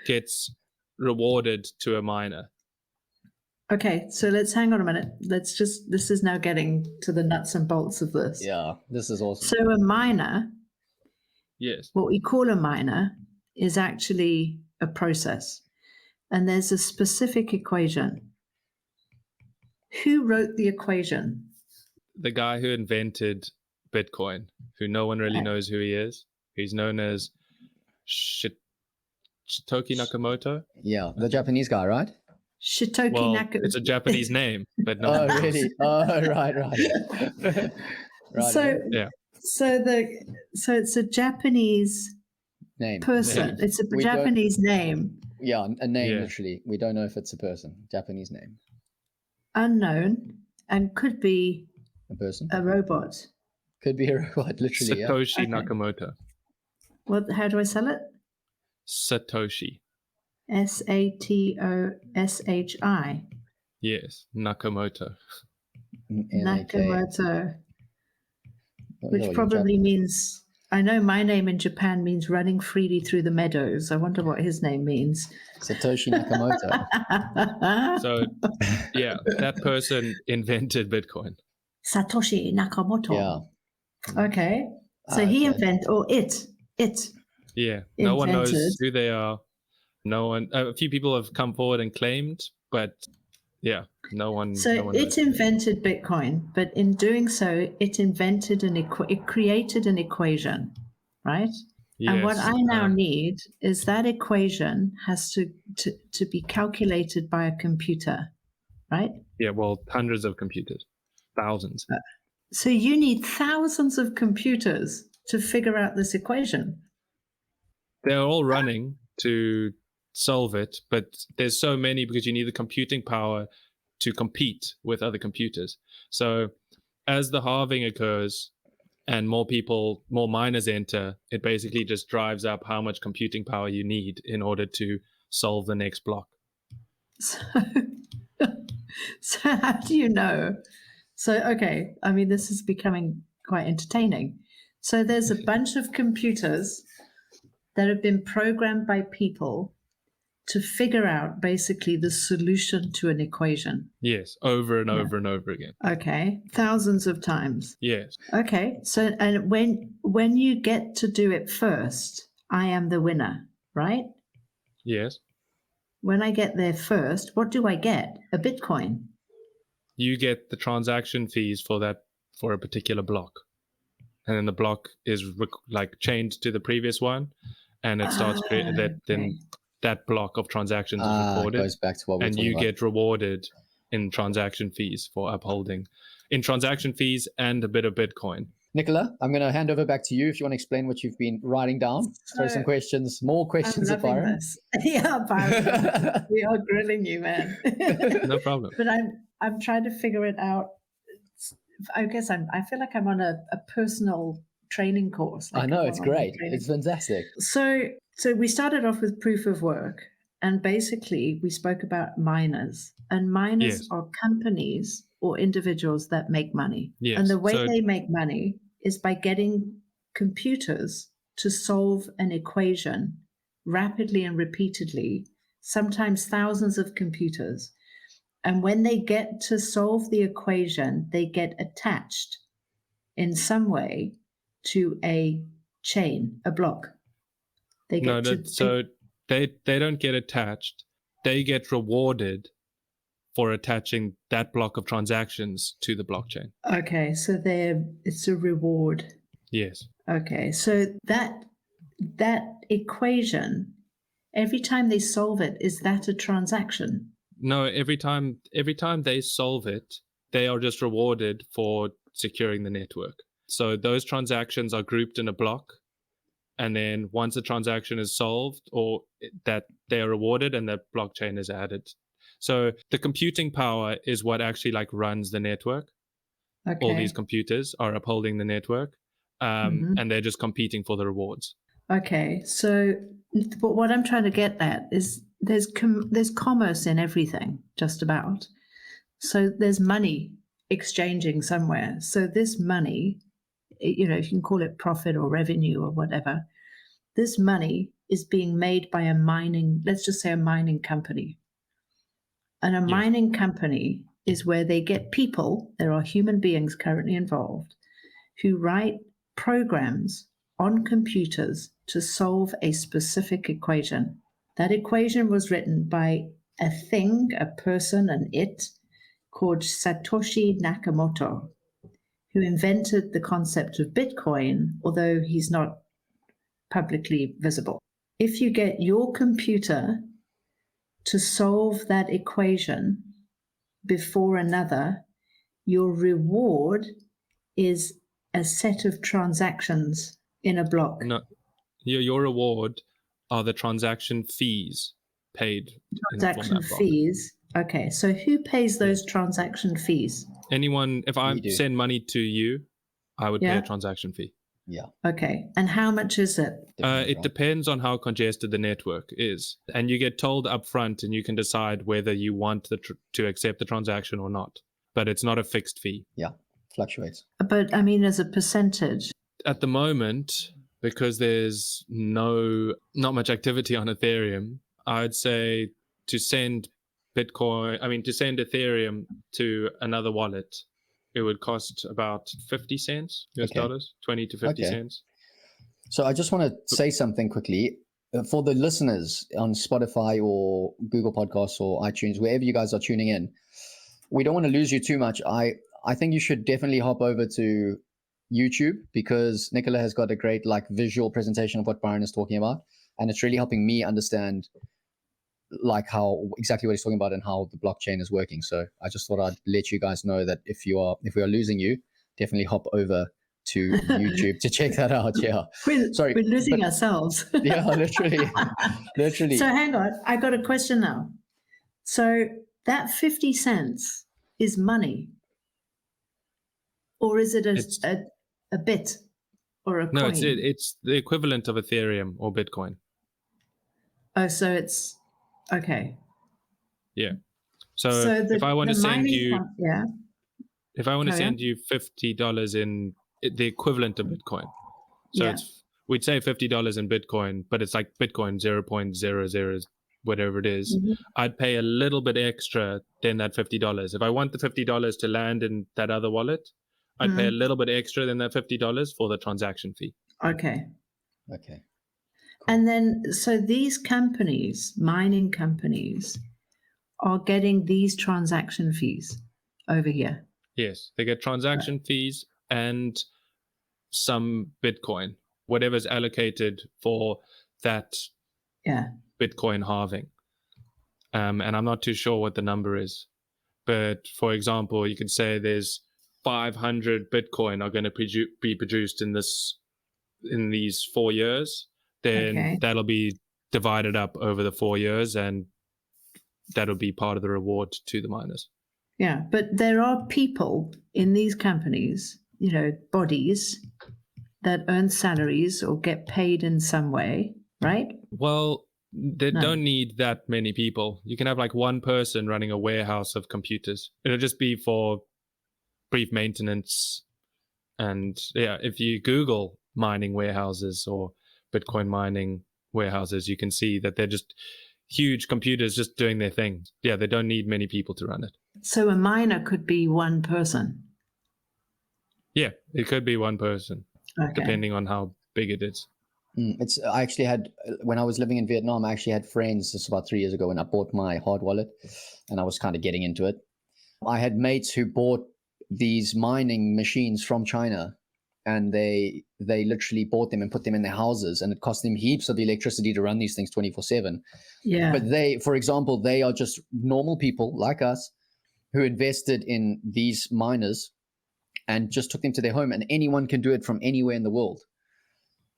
gets rewarded to a miner. Okay, so let's hang on a minute. This is now getting to the nuts and bolts of this. Yeah, this is awesome. So a miner, Yes. what we call a miner, is actually a process. And there's a specific equation. Who wrote the equation? The guy who invented Bitcoin, who no one really knows who he is. He's known as Satoshi Nakamoto. Yeah, the Japanese guy, right? Shitoki Nakamoto. It's a Japanese name, but no. Oh, really? Oh, right. Right. So yeah. So it's a Japanese Name. person. It's a Japanese name. Yeah, a name, literally. We don't know if it's a person. Japanese name. Unknown, and could be a person. A robot. Could be a robot, literally. Satoshi Nakamoto. What? How do I spell it? Satoshi. Satoshi. Yes, Nakamoto. Nakamoto. Which probably means, I know my name in Japan means running freely through the meadows. I wonder what his name means. Satoshi Nakamoto. So, yeah, that person invented Bitcoin. Satoshi Nakamoto. Yeah. Okay. So he invented, or it. Yeah. No one knows who they are. No one. A few people have come forward and claimed, but yeah, no one. So no one it invented Bitcoin, but in doing so, it invented it created an equation, right? Yes, and what I now need is that equation has to be calculated by a computer, right? Yeah, well, hundreds of computers, thousands. So you need thousands of computers to figure out this equation. They're all running to solve it, but there's so many because you need the computing power to compete with other computers. So as the halving occurs and more miners enter, it basically just drives up how much computing power you need in order to solve the next block. So how do you know? So, okay, I mean, this is becoming quite entertaining. So there's a bunch of computers that have been programmed by people to figure out basically the solution to an equation. Yes, over and over and over again. Okay, thousands of times. Yes. Okay, so and when you get to do it first, I am the winner, right? Yes. When I get there first, what do I get? A Bitcoin. You get the transaction fees for a particular block, and then the block is chained to the previous one, and it starts then that block of transactions is recorded. Goes back to what we're and you get rewarded in transaction fees for upholding, in transaction fees and a bit of Bitcoin. Nicola, I'm going to hand over back to you if you want to explain what you've been writing down. Throw some questions, more questions at Byron. Yeah, Byron, we are grilling you, man. No problem. But I'm trying to figure it out. I guess I feel like I'm on a personal training course. I know, it's great. It's fantastic. So we started off with proof of work, and basically we spoke about miners, and miners are companies or individuals that make money. Yes. And the way So they make money is by getting computers to solve an equation rapidly and repeatedly, sometimes thousands of computers. And when they get to solve the equation, they get attached in some way to a chain, a block. They get they don't get attached. They get rewarded for attaching that block of transactions to the blockchain. Okay, so it's a reward. Yes. Okay, so that equation, every time they solve it, is that a transaction? No, every time they solve it, they are just rewarded for securing the network. So those transactions are grouped in a block, and then once the transaction is solved, or that they are rewarded, and the blockchain is added. So the computing power is what actually like runs the network. Okay. All these computers are upholding the network, and they're just competing for the rewards. Okay, so but what I'm trying to get at is there's commerce in everything, just about. So there's money exchanging somewhere. So this money, you know, you can call it profit or revenue or whatever, this money is being made by let's just say a mining company. And a mining company is where they get people, there are human beings currently involved, who write programs on computers to solve a specific equation. That equation was written by a thing, a person, an it, called Satoshi Nakamoto, who invented the concept of Bitcoin, although he's not publicly visible. If you get your computer to solve that equation before another, your reward is a set of transactions in a block. No, your reward are the transaction fees paid. Transaction fees. Okay, so who pays those transaction fees? Anyone. If I send money to you, I would pay a transaction fee. Yeah. Okay, and how much is it? It depends on how congested the network is, and you get told up front, and you can decide whether you want to accept the transaction or not. But it's not a fixed fee. Yeah, fluctuates. But I mean, as a percentage. At the moment, because there's not much activity on Ethereum, I'd say to send Ethereum to another wallet, it would cost about 50 cents US dollars, 20 to 50 cents. So I just want to say something quickly for the listeners on Spotify or Google Podcasts or iTunes, wherever you guys are tuning in. We don't want to lose you too much. I think you should definitely hop over to YouTube, because Nicola has got a great like visual presentation of what Byron is talking about, and it's really helping me understand like how exactly what he's talking about and how the blockchain is working. So I just thought I'd let you guys know that if we are losing you, definitely hop over to YouTube to check that out. Yeah, we're losing ourselves. Yeah, literally. So hang on, I got a question now. So that 50 cents is money, or is it a bit or a coin? No, it's the equivalent of Ethereum or Bitcoin. Oh, so it's okay. Yeah. So if I want to send you, if I want to send you $50 in the equivalent of Bitcoin, so we'd say $50 in Bitcoin, but it's like Bitcoin 0.00 whatever it is. I'd pay a little bit extra than that $50. If I want the $50 to land in that other wallet, I'd pay a little bit extra than that $50 for the transaction fee. Okay. Cool. And then, so these companies, mining companies, are getting these transaction fees over here. Yes, they get transaction fees and some Bitcoin, whatever's allocated for that Bitcoin halving. And I'm not too sure what the number is. But for example, you could say there's 500 Bitcoin are going to be produced in these 4 years. Then that'll be divided up over the 4 years, and that'll be part of the reward to the miners. Yeah, but there are people in these companies, bodies that earn salaries or get paid in some way, right? Well, they don't need that many people. You can have like one person running a warehouse of computers. It'll just be for brief maintenance. And yeah, if you Google mining warehouses or Bitcoin mining warehouses, you can see that they're just huge computers just doing their thing. Yeah, they don't need many people to run it. So a miner could be one person. Yeah, it could be one person, Okay. depending on how big it is. I actually had, when I was living in Vietnam, I actually had friends, this was about 3 years ago, when I bought my hard wallet and I was kind of getting into it. I had mates who bought these mining machines from China, and they literally bought them and put them in their houses, and it cost them heaps of electricity to run these things 24/7. Yeah. But they, for example, they are just normal people like us who invested in these miners and just took them to their home, and anyone can do it from anywhere in the world.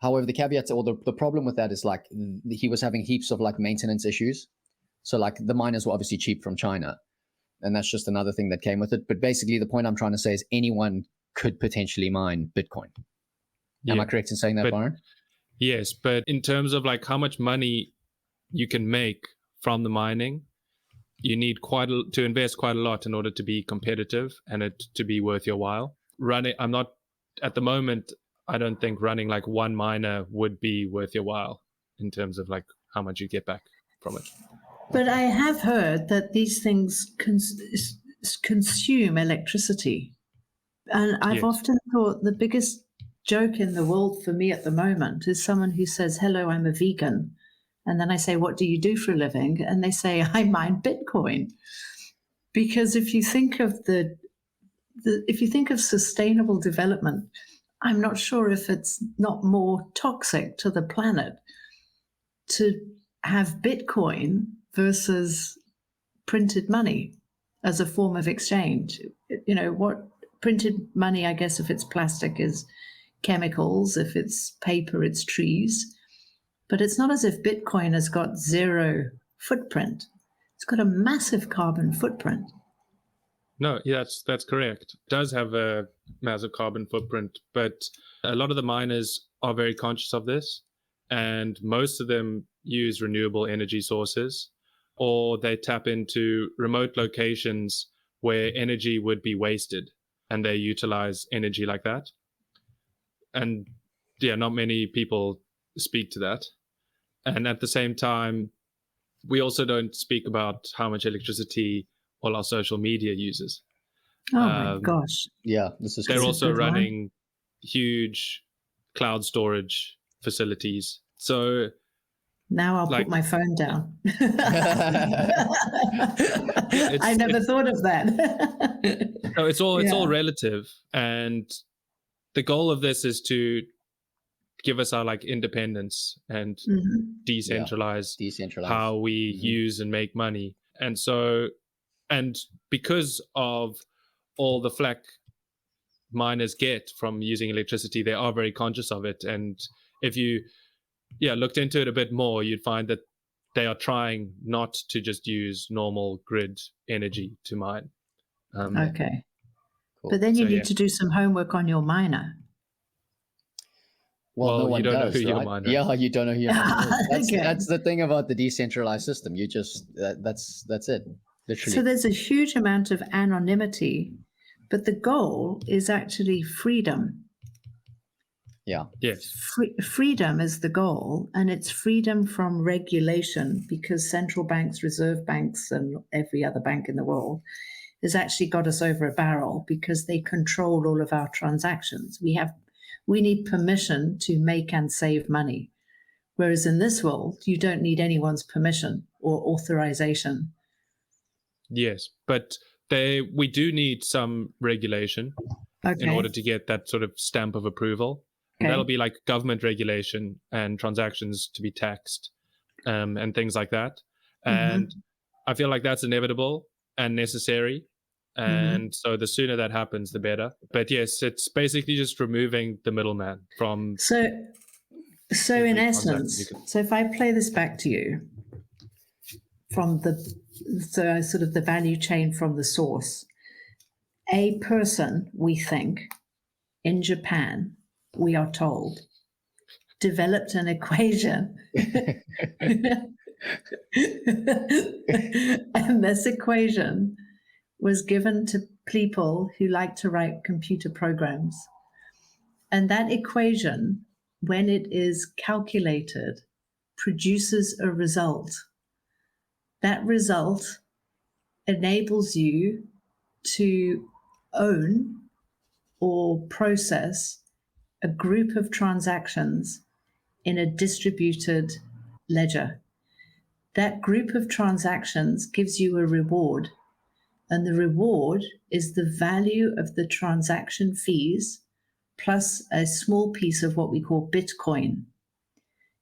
However, the caveat or the problem with that is like he was having heaps of like maintenance issues. So like the miners were obviously cheap from China, and that's just another thing that came with it. But basically the point I'm trying to say is anyone could potentially mine Bitcoin. Am I correct in saying that, Byron? Yes, but in terms of like how much money you can make from the mining, you need to invest quite a lot in order to be competitive and it to be worth your while. I'm not at the moment, I don't think running like one miner would be worth your while in terms of like how much you get back from it. But I have heard that these things consume electricity. And I've often thought the biggest joke in the world for me at the moment is someone who says, hello, I'm a vegan. And then I say, what do you do for a living? And they say, I mine Bitcoin. Because if you think of if you think of sustainable development, I'm not sure if it's not more toxic to the planet to have Bitcoin versus printed money as a form of exchange. You know, what printed money, I guess, if it's plastic, is chemicals. If it's paper, it's trees. But it's not as if Bitcoin has got zero footprint. It's got a massive carbon footprint. No, yeah, that's correct. It does have a massive carbon footprint, but a lot of the miners are very conscious of this, and most of them use renewable energy sources, or they tap into remote locations where energy would be wasted, and they utilize energy like that. And yeah, not many people speak to that. And at the same time, we also don't speak about how much electricity all our social media uses. Oh my gosh. Yeah, this is They're cool. also running huge cloud storage facilities. So now I'll put my phone down. I never thought of that. No, it's all relative. And the goal of this is to give us our like independence and decentralize how we use and make money. And so, and because of all the flack miners get from using electricity, they are very conscious of it. And if you looked into it a bit more, you'd find that they are trying not to just use normal grid energy to mine. Okay. Cool. But then you need to do some homework on your miner. Well, no one you don't does, know who right? your miner Yeah, you don't know who your miner is. Okay. That's the thing about the decentralized system. You just, that's it, literally. So there's a huge amount of anonymity, but the goal is actually freedom. Yeah. Yes. Freedom is the goal, and it's freedom from regulation, because central banks, reserve banks, and every other bank in the world has actually got us over a barrel because they control all of our transactions. We need permission to make and save money. Whereas in this world, you don't need anyone's permission or authorization. Yes, but we do need some regulation in order to get that sort of stamp of approval. Okay. That'll be like government regulation and transactions to be taxed and things like that. And I feel like that's inevitable and necessary. And so the sooner that happens, the better. But yes, it's basically just removing the middleman from. So in essence, so if I play this back to you from sort of the value chain from the source, a person, we think, in Japan, we are told, developed an equation. And this equation was given to people who like to write computer programs. And that equation, when it is calculated, produces a result. That result enables you to own or process a group of transactions in a distributed ledger. That group of transactions gives you a reward, and the reward is the value of the transaction fees plus a small piece of what we call Bitcoin.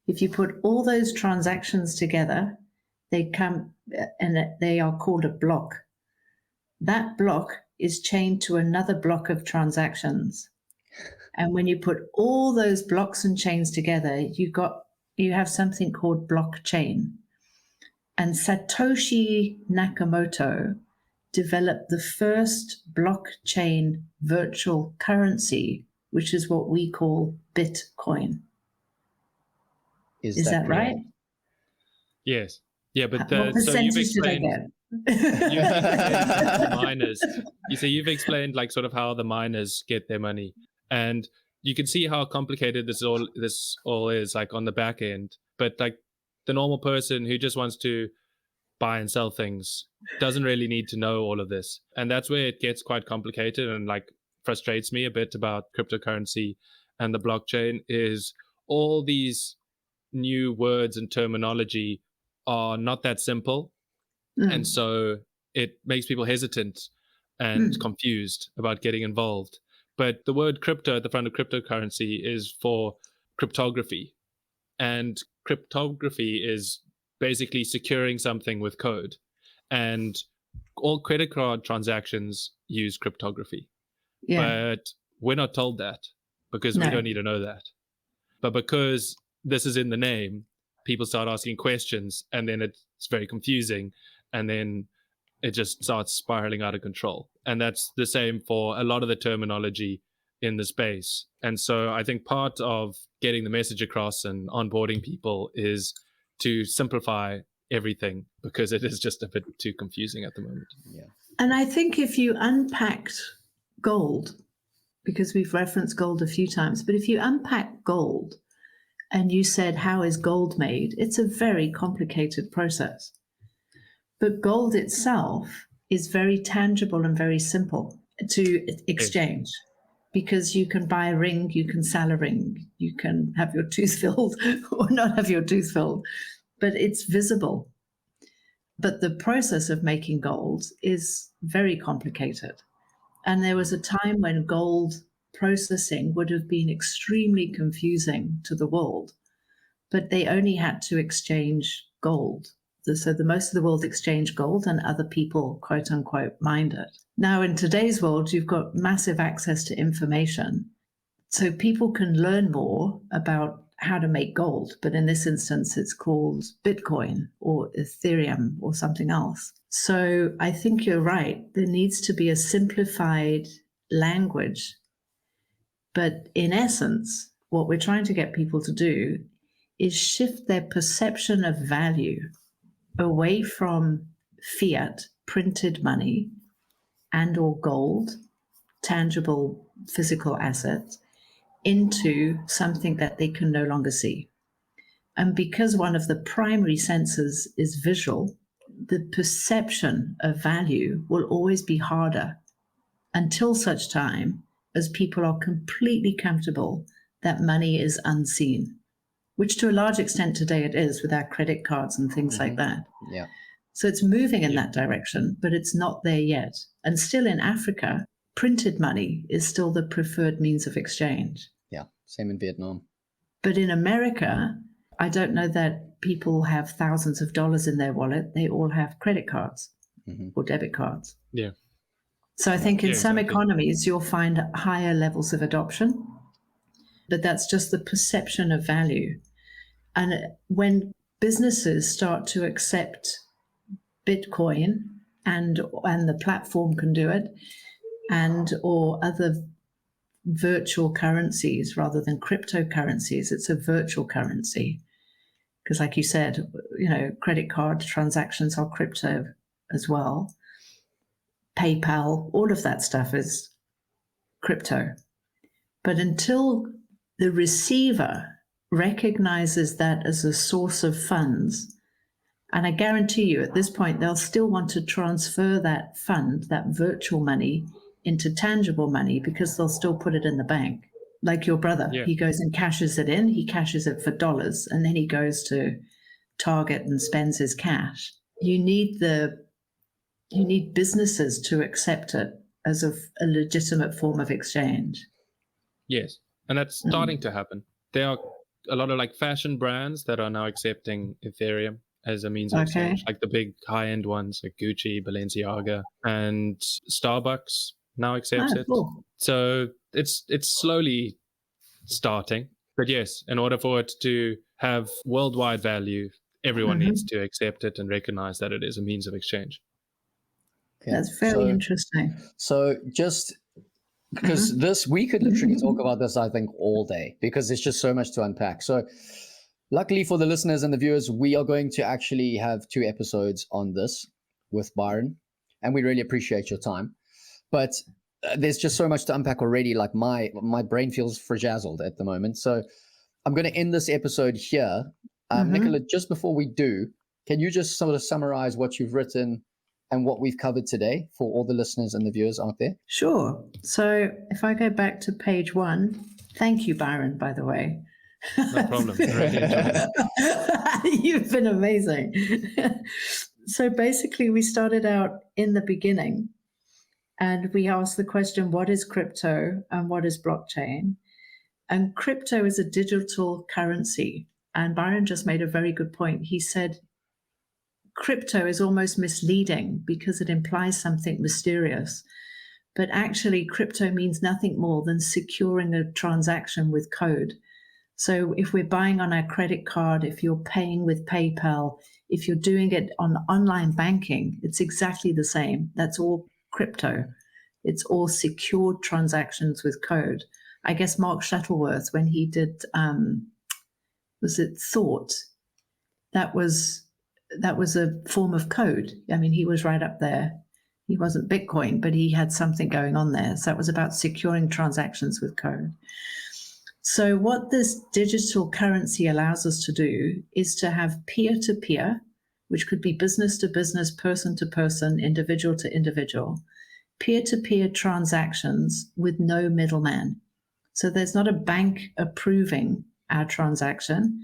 If you put all those transactions together, they come and they are called a block. That block is chained to another block of transactions. And when you put all those blocks and chains together, you have something called blockchain. And Satoshi Nakamoto developed the first blockchain virtual currency, which is what we call Bitcoin. Is that right? Yes. Yeah, but what so you've percentage did I explained get? you've explained the miners. You've explained like sort of how the miners get their money, and you can see how complicated this all is, like on the back end. But like the normal person who just wants to buy and sell things doesn't really need to know all of this, and that's where it gets quite complicated and like frustrates me a bit about cryptocurrency and the blockchain is all these new words and terminology are not that simple. And so it makes people hesitant and confused about getting involved. But the word crypto at the front of cryptocurrency is for cryptography. And cryptography is basically securing something with code. And all credit card transactions use cryptography. Yeah. But we're not told that because we don't need to know that. But because this is in the name, people start asking questions, and then it's very confusing, and then it just starts spiraling out of control. And that's the same for a lot of the terminology in the space. And so I think part of getting the message across and onboarding people is to simplify everything, because it is just a bit too confusing at the moment. Yeah. And I think if you unpacked gold, because we've referenced gold a few times, but if you unpack gold and you said, how is gold made? It's a very complicated process. But gold itself is very tangible and very simple to exchange, because you can buy a ring, you can sell a ring, you can have your tooth filled or not have your tooth filled, but it's visible. But the process of making gold is very complicated. And there was a time when gold processing would have been extremely confusing to the world, but they only had to exchange gold. So the most of the world exchanged gold, and other people, quote unquote, mined it. Now in today's world, you've got massive access to information. So people can learn more about how to make gold, but in this instance, it's called Bitcoin or Ethereum or something else. So I think you're right. There needs to be a simplified language. But in essence, what we're trying to get people to do is shift their perception of value away from fiat, printed money, and or gold, tangible physical assets, into something that they can no longer see. And because one of the primary senses is visual, the perception of value will always be harder until such time as people are completely comfortable that money is unseen, which to a large extent today it is with our credit cards and things like that. Yeah. So it's moving in that direction, but it's not there yet. And still in Africa, printed money is still the preferred means of exchange. Yeah, same in Vietnam. But in America, I don't know that people have thousands of dollars in their wallet. They all have credit cards or debit cards. Yeah. So I think in some exactly. economies, you'll find higher levels of adoption, but that's just the perception of value. And when businesses start to accept Bitcoin and the platform can do it, and or other virtual currencies rather than cryptocurrencies, it's a virtual currency. Because like you said, credit card transactions are crypto as well. PayPal, all of that stuff is crypto. But until the receiver recognizes that as a source of funds, and I guarantee you at this point, they'll still want to transfer that fund, that virtual money, into tangible money because they'll still put it in the bank. Like your brother, he goes and cashes it in, he cashes it for dollars, and then he goes to Target and spends his cash. You need businesses to accept it as a legitimate form of exchange. Yes, and that's starting to happen. There are a lot of like fashion brands that are now accepting Ethereum as a means of exchange, like the big high-end ones like Gucci, Balenciaga, and Starbucks now accepts it. Cool. So it's slowly starting. But yes, in order for it to have worldwide value, everyone needs to accept it and recognize that it is a means of exchange. Okay. That's very interesting. So just because we could literally talk about this, I think, all day, because there's just so much to unpack. So luckily for the listeners and the viewers, we are going to actually have 2 episodes on this with Byron, and we really appreciate your time. But there's just so much to unpack already. Like my brain feels frazzled at the moment. So I'm going to end this episode here. Nicola, just before we do, can you just sort of summarize what you've written and what we've covered today for all the listeners and the viewers out there? Sure. So if I go back to page 1, thank you, Byron, by the way. No problem. I really enjoyed it. You've been amazing. So basically, we started out in the beginning and we asked the question, what is crypto and what is blockchain? And crypto is a digital currency. And Byron just made a very good point. He said, crypto is almost misleading because it implies something mysterious. But actually, crypto means nothing more than securing a transaction with code. So if we're buying on our credit card, if you're paying with PayPal, if you're doing it on online banking, it's exactly the same. That's all crypto. It's all secured transactions with code. I guess Mark Shuttleworth, when he did, was it Thought? That was a form of code. I mean, he was right up there. He wasn't Bitcoin, but he had something going on there. So it was about securing transactions with code. So what this digital currency allows us to do is to have peer-to-peer, which could be business to business, person to person, individual to individual, peer-to-peer transactions with no middleman. So there's not a bank approving our transaction.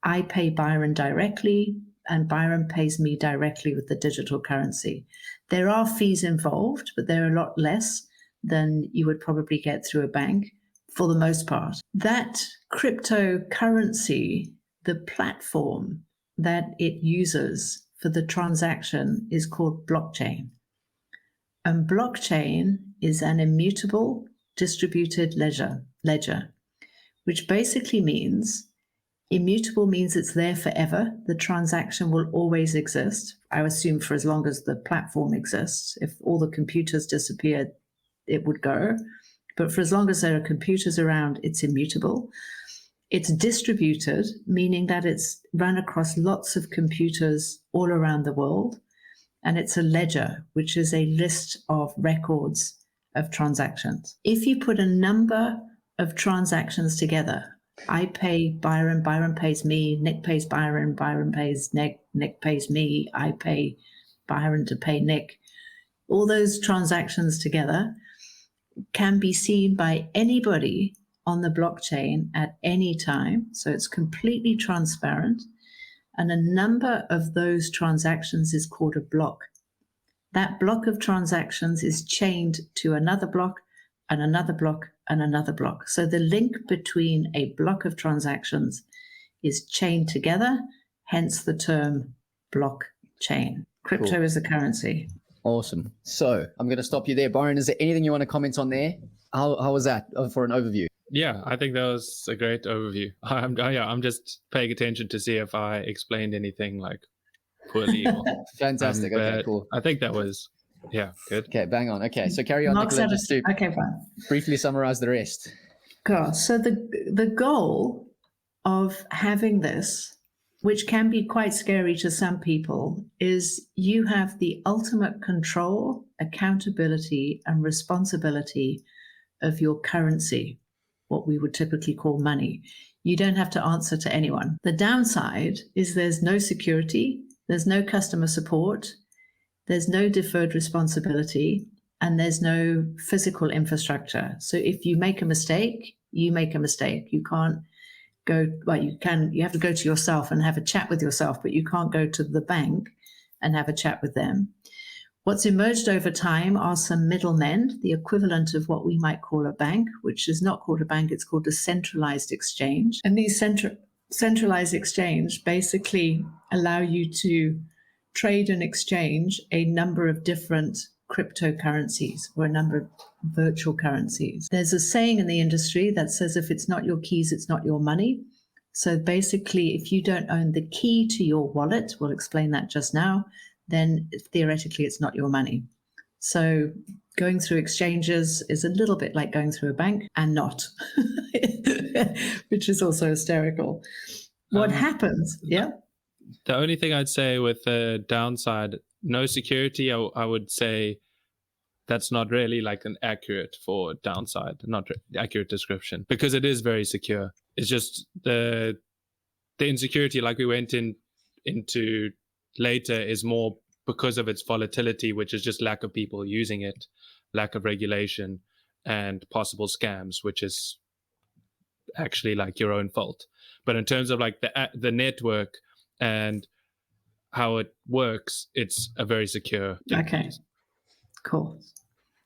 I pay Byron directly, and Byron pays me directly with the digital currency. There are fees involved, but they're a lot less than you would probably get through a bank for the most part. That cryptocurrency, the platform that it uses for the transaction is called blockchain. And blockchain is an immutable distributed ledger, which basically means immutable means it's there forever. The transaction will always exist. I assume for as long as the platform exists. If all the computers disappeared, it would go. But for as long as there are computers around, it's immutable. It's distributed, meaning that it's run across lots of computers all around the world. And it's a ledger, which is a list of records of transactions. If you put a number of transactions together, I pay Byron, Byron pays me, Nick pays Byron, Byron pays Nick, Nick pays me, I pay Byron to pay Nick. All those transactions together can be seen by anybody on the blockchain at any time. So it's completely transparent. And a number of those transactions is called a block. That block of transactions is chained to another block and another block and another block. So the link between a block of transactions is chained together, hence the term blockchain. Crypto is the currency. Awesome. So I'm going to stop you there. Byron, is there anything you want to comment on there? How was that for an overview? Yeah, I think that was a great overview. I'm just paying attention to see if I explained anything like poorly. Fantastic. Okay, cool. I think that was, good. Okay, bang on. Okay, so carry on, Nicola, just to briefly summarize the rest. Cool. So the goal of having this which can be quite scary to some people, is you have the ultimate control, accountability, and responsibility of your currency, what we would typically call money. You don't have to answer to anyone. The downside is there's no security, there's no customer support, there's no deferred responsibility, and there's no physical infrastructure. So if you make a mistake, you make a mistake. You can't go, well, you have to go to yourself and have a chat with yourself, but you can't go to the bank and have a chat with them. What's emerged over time are some middlemen, the equivalent of what we might call a bank, which is not called a bank, it's called a centralized exchange. And these centralized exchange basically allow you to trade and exchange a number of different cryptocurrencies or a number of virtual currencies. There's a saying in the industry that says, if it's not your keys, it's not your money. So basically, if you don't own the key to your wallet, we'll explain that just now, then theoretically it's not your money. So going through exchanges is a little bit like going through a bank and not, which is also hysterical. What happens? Yeah. The only thing I'd say with the downside, no security, I would say that's not really like an accurate for downside, not accurate description, because it is very secure. It's just the insecurity, like we went into later, is more because of its volatility, which is just lack of people using it, lack of regulation, and possible scams, which is actually like your own fault. But in terms of like the network and how it works, it's a very secure thing. Okay, cool.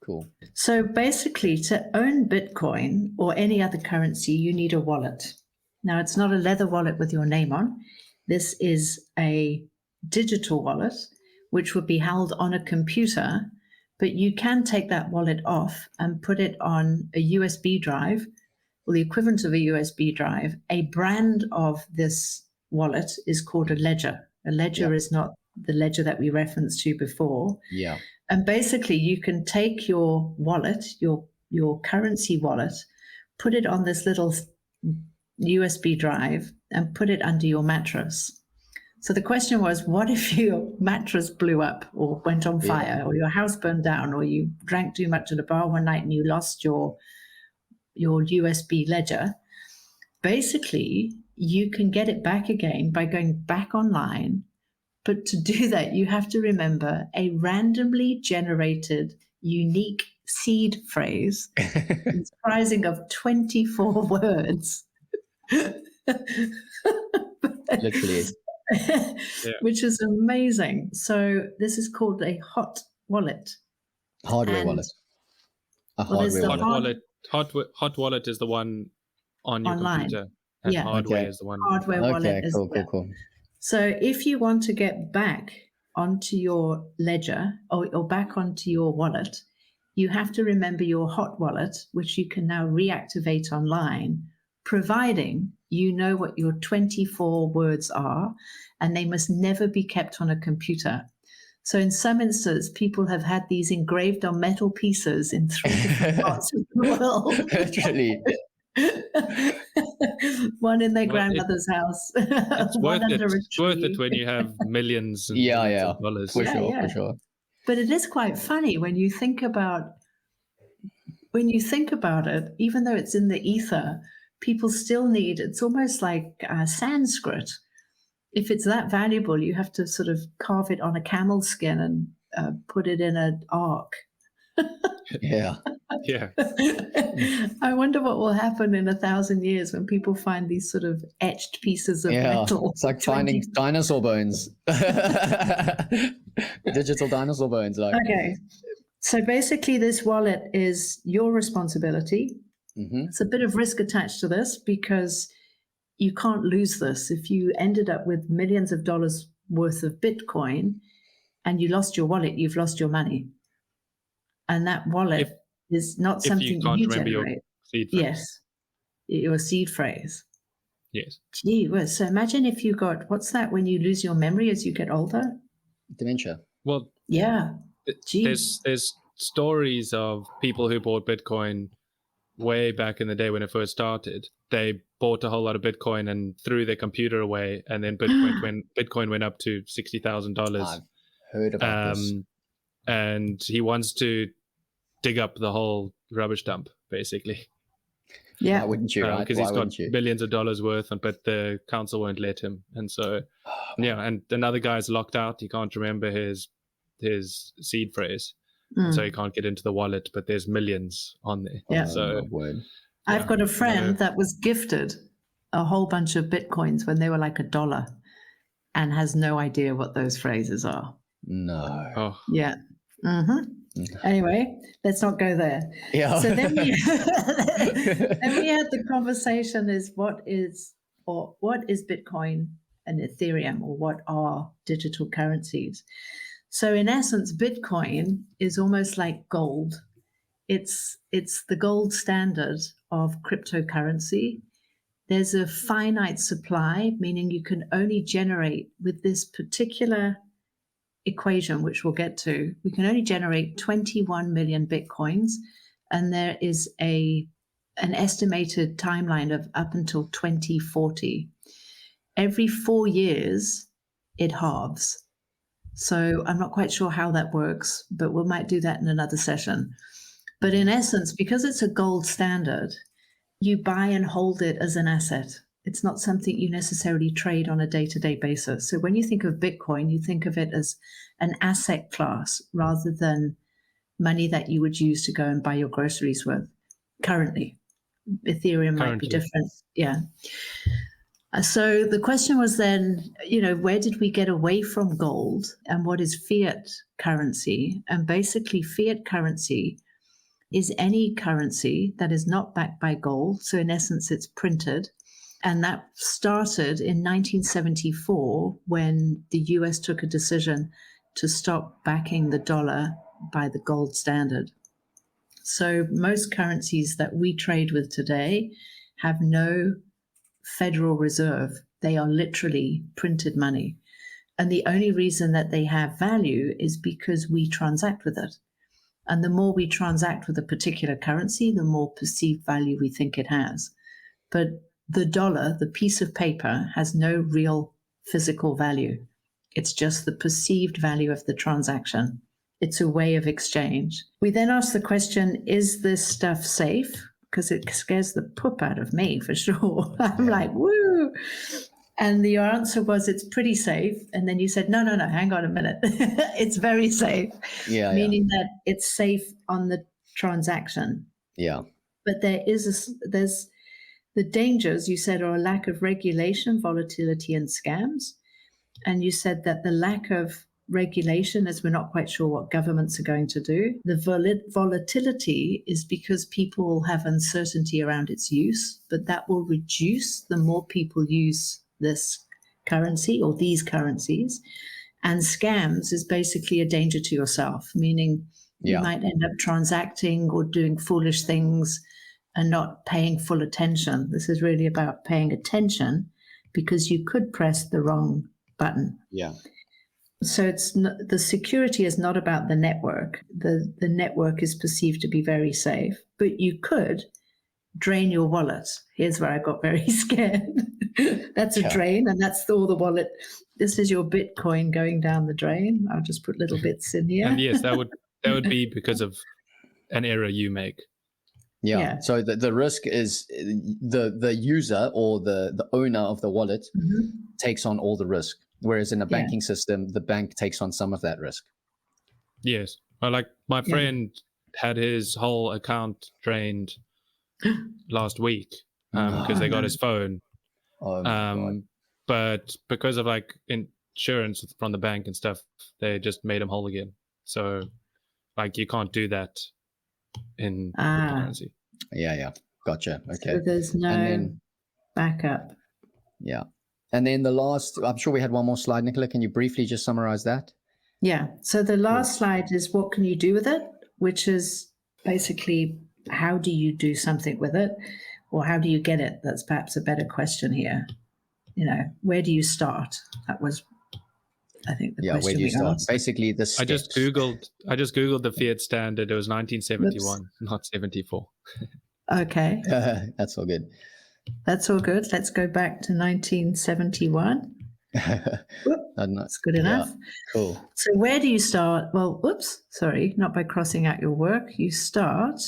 Cool. So basically, to own Bitcoin or any other currency, you need a wallet. Now, it's not a leather wallet with your name on. This is a digital wallet, which would be held on a computer, but you can take that wallet off and put it on a USB drive, or the equivalent of a USB drive. A brand of this wallet is called a ledger. A ledger is not the ledger that we referenced to before. Yeah. And basically, you can take your wallet, your currency wallet, put it on this little USB drive and put it under your mattress. So the question was, what if your mattress blew up or went on fire, or your house burned down, or you drank too much at a bar one night and you lost your USB ledger? Basically, you can get it back again by going back online. But to do that, you have to remember a randomly generated, unique seed phrase comprising of 24 words. Literally. Which is amazing. So this is called a hot wallet. Hardware wallet. A hardware wallet. Hot wallet is the one on your online. Computer. And hardware is the one. Hardware wallet is cool. So if you want to get back onto your ledger or back onto your wallet, you have to remember your hot wallet, which you can now reactivate online, providing you know what your 24 words are, and they must never be kept on a computer. So in some instances, people have had these engraved on metal pieces in 3 different parts of the world. Literally. One in their grandmother's house. It's one worth under it. a It's worth tree. it when you have millions and millions of dollars. For sure. But it is quite funny when you think about it, even though it's in the ether, people still need, it's almost like Sanskrit. If it's that valuable, you have to sort of carve it on a camel skin and put it in an ark. Yeah. I wonder what will happen in 1,000 years when people find these sort of etched pieces of metal. It's like finding dinosaur bones. Digital dinosaur bones. Okay. So basically, this wallet is your responsibility. Mm-hmm. It's a bit of risk attached to this because you can't lose this. If you ended up with millions of dollars worth of Bitcoin and you lost your wallet, you've lost your money. And that wallet is not something you generate. Your seed phrase. Yes, your seed phrase. Yes. Gee whiz. So imagine if you got, what's that when you lose your memory as you get older? Dementia. Well, yeah. There's stories of people who bought Bitcoin way back in the day when it first started, they bought a whole lot of Bitcoin and threw their computer away, and then Bitcoin went up to $60,000. I've heard about this. And he wants to dig up the whole rubbish dump, basically. Yeah. Why wouldn't you, right? Because he's got billions of dollars worth, but the council won't let him. And so, and another guy's locked out. He can't remember his seed phrase. And so he can't get into the wallet, but there's millions on there. Yeah. So I've got a friend that was gifted a whole bunch of Bitcoins when they were like $1 and has no idea what those phrases are. No. Oh. Yeah. Anyway, let's not go there. Yeah. So then we had the conversation is what is Bitcoin and Ethereum, or what are digital currencies? So in essence, Bitcoin is almost like gold. It's the gold standard of cryptocurrency. There's a finite supply, meaning you can only generate with this particular equation, which we'll get to, we can only generate 21 million Bitcoins. And there is an estimated timeline of up until 2040. Every 4 years, it halves. So I'm not quite sure how that works, but we might do that in another session. But in essence, because it's a gold standard, you buy and hold it as an asset. It's not something you necessarily trade on a day-to-day basis. So when you think of Bitcoin, you think of it as an asset class rather than money that you would use to go and buy your groceries with currently. Ethereum might be different. Yeah. So the question was then, where did we get away from gold and what is fiat currency? And basically fiat currency is any currency that is not backed by gold. So in essence, it's printed. And that started in 1974 when the US took a decision to stop backing the dollar by the gold standard. So most currencies that we trade with today have no Federal Reserve. They are literally printed money. And the only reason that they have value is because we transact with it. And the more we transact with a particular currency, the more perceived value we think it has. But the dollar, the piece of paper, has no real physical value. It's just the perceived value of the transaction. It's a way of exchange. We then ask the question, is this stuff safe? Because it scares the poop out of me, for sure. I'm like, woo! And the answer was, it's pretty safe. And then you said, no, hang on a minute. It's very safe. Meaning that it's safe on the transaction. Yeah. But there's the dangers, you said, are a lack of regulation, volatility, and scams. And you said that the lack of regulation, as we're not quite sure what governments are going to do. The volatility is because people will have uncertainty around its use, but that will reduce the more people use this currency or these currencies. And scams is basically a danger to yourself, meaning you might end up transacting or doing foolish things and not paying full attention. This is really about paying attention because you could press the wrong button. Yeah. So it's not, the security is not about the network. The network is perceived to be very safe, but you could drain your wallet. Here's where I got very scared. That's a drain, and that's all the wallet. This is your Bitcoin going down the drain. I'll just put little bits in here. And yes, that would be because of an error you make. Yeah. So the risk is the user or the owner of the wallet takes on all the risk. Whereas in a banking system, the bank takes on some of that risk. Yes. Well, like my friend had his whole account drained last week because they got his phone. Oh my God. But because of like insurance from the bank and stuff, they just made him whole again. So like you can't do that in cryptocurrency. Yeah. Gotcha. Okay. So there's no backup. Yeah. And then the last, I'm sure we had one more slide, Nicola. Can you briefly just summarize that? Yeah. So the last slide is what can you do with it, which is basically how do you do something with it, or how do you get it? That's perhaps a better question here. Where do you start? That was, I think, the question where do you start? asked. Basically, the steps. I just googled the fiat standard. It was 1971, not 74. Okay, That's all good. that's all good. Let's go back to 1971. Whoop, that's good enough. Cool. So where do you start? Well, not by crossing out your work. You start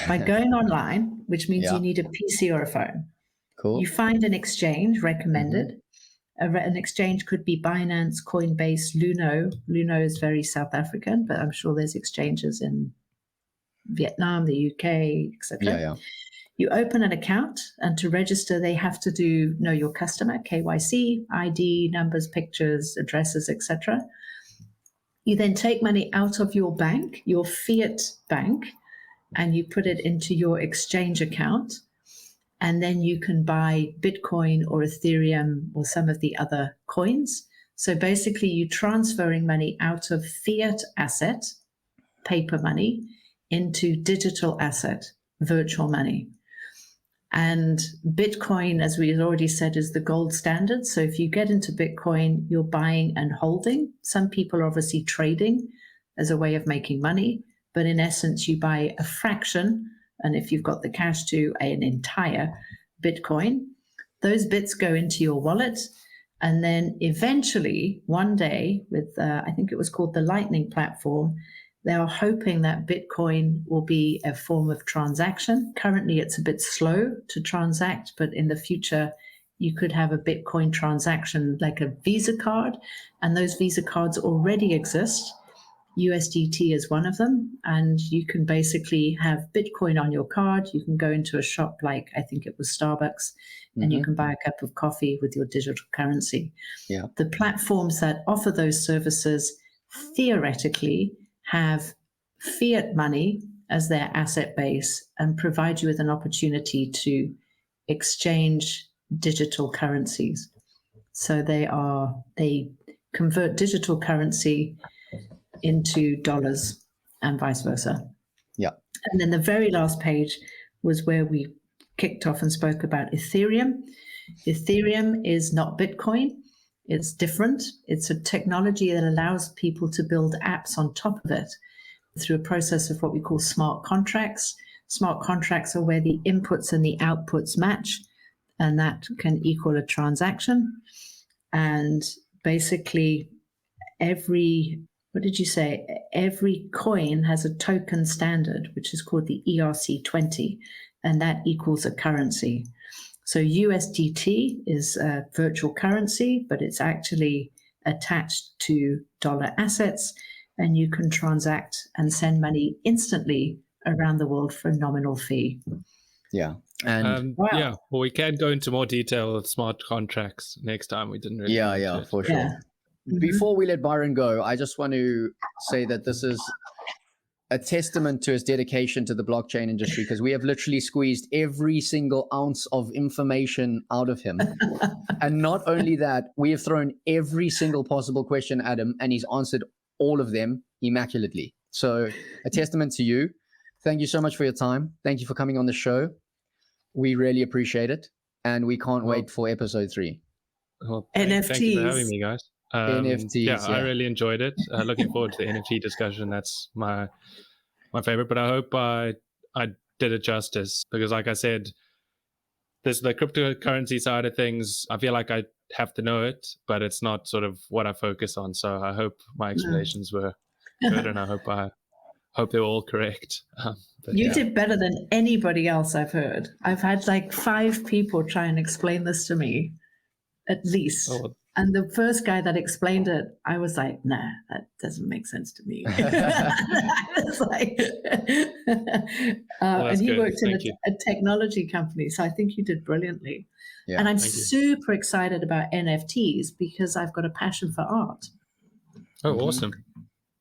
by going online, which means you need a PC or a phone. Cool. You find an exchange recommended. An exchange could be Binance, Coinbase, Luno. Luno is very South African, but I'm sure there's exchanges in Vietnam, the UK, etc. Yeah. You open an account, and to register, they have to do know your customer, KYC, ID, numbers, pictures, addresses, etc. You then take money out of your bank, your fiat bank, and you put it into your exchange account. And then you can buy Bitcoin or Ethereum or some of the other coins. So basically, you're transferring money out of fiat asset, paper money, into digital asset, virtual money. And Bitcoin, as we had already said, is the gold standard. So if you get into Bitcoin, you're buying and holding. Some people are obviously trading as a way of making money. But in essence, you buy a fraction. And if you've got the cash to an entire Bitcoin, those bits go into your wallet. And then eventually, one day, with I think it was called the Lightning platform, they are hoping that Bitcoin will be a form of transaction. Currently, it's a bit slow to transact, but in the future, you could have a Bitcoin transaction like a Visa card, and those Visa cards already exist. USDT is one of them, and you can basically have Bitcoin on your card. You can go into a shop like, I think it was Starbucks, and you can buy a cup of coffee with your digital currency. Yeah. The platforms that offer those services theoretically have fiat money as their asset base and provide you with an opportunity to exchange digital currencies. So they convert digital currency into dollars and vice versa. Yeah. And then the very last page was where we kicked off and spoke about Ethereum. Ethereum is not Bitcoin. It's different. It's a technology that allows people to build apps on top of it through a process of what we call smart contracts. Smart contracts are where the inputs and the outputs match, and that can equal a transaction. And basically every coin has a token standard, which is called the ERC20, and that equals a currency. So USDT is a virtual currency, but it's actually attached to dollar assets, and you can transact and send money instantly around the world for a nominal fee. Yeah. And wow. Yeah, well, we can go into more detail of smart contracts next time. We didn't really. Yeah, for sure. Yeah. Before we let Byron go, I just want to say that this is a testament to his dedication to the blockchain industry, because we have literally squeezed every single ounce of information out of him. And not only that, we have thrown every single possible question at him, and he's answered all of them immaculately. So a testament to you. Thank you so much for your time. Thank you for coming on the show. We really appreciate it. And we can't wait for episode 3. Well, NFTs. Thank you for having me, guys. NFTs. Yeah, I really enjoyed it. Looking forward to the NFT discussion. That's my favorite. But I hope I did it justice, because, like I said, there's the cryptocurrency side of things. I feel like I have to know it, but it's not sort of what I focus on. So I hope my explanations were good, and I hope they were all correct. You did better than anybody else I've heard. I've had like 5 people try and explain this to me, at least. Oh. And the first guy that explained it, I was like, nah, that doesn't make sense to me. I was like, and he worked in a technology company. So I think you did brilliantly. Yeah, and I'm super excited about NFTs because I've got a passion for art. Oh, awesome.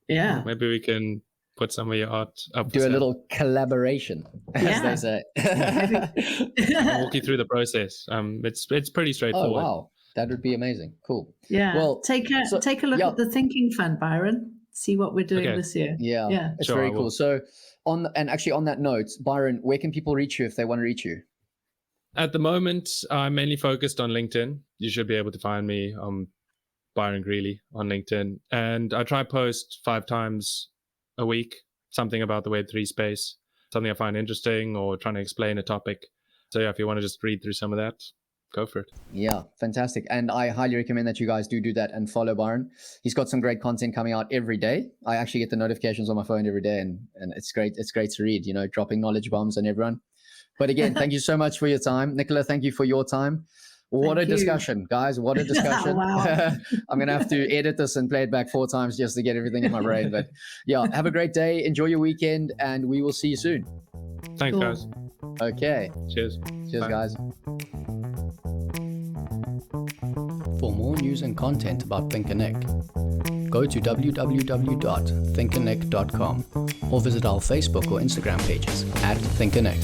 Yeah. Well, maybe we can put some of your art up. Do a little collaboration, as they say. I'll walk you through the process. It's pretty straightforward. Oh, wow. That would be amazing. Cool. Yeah. Well, take a look at the Thinking Fund, Byron. See what we're doing this year. Yeah. It's very cool. So on that note, Byron, where can people reach you if they want to reach you? At the moment, I'm mainly focused on LinkedIn. You should be able to find me on Byron Grealy on LinkedIn. And I try post 5 times a week, something about the Web3 space. something I find interesting or trying to explain a topic. So yeah, if you want to just read through some of that, go for it. Yeah, fantastic. And I highly recommend that you guys do that and follow Byron. He's got some great content coming out every day. I actually get the notifications on my phone every day, and it's great. It's great to read, dropping knowledge bombs on everyone. But again, thank you so much for your time. Nicola, thank you for your time. What a discussion, guys. What a discussion. Wow. I'm going to have to edit this and play it back 4 times just to get everything in my brain. But yeah, have a great day. Enjoy your weekend, and we will see you soon. Thanks, guys. Okay. Cheers. Cheers, Bye. guys. For more news and content about Think and Nick, go to www.thinkandnick.com or visit our Facebook or Instagram pages @Think and Nick.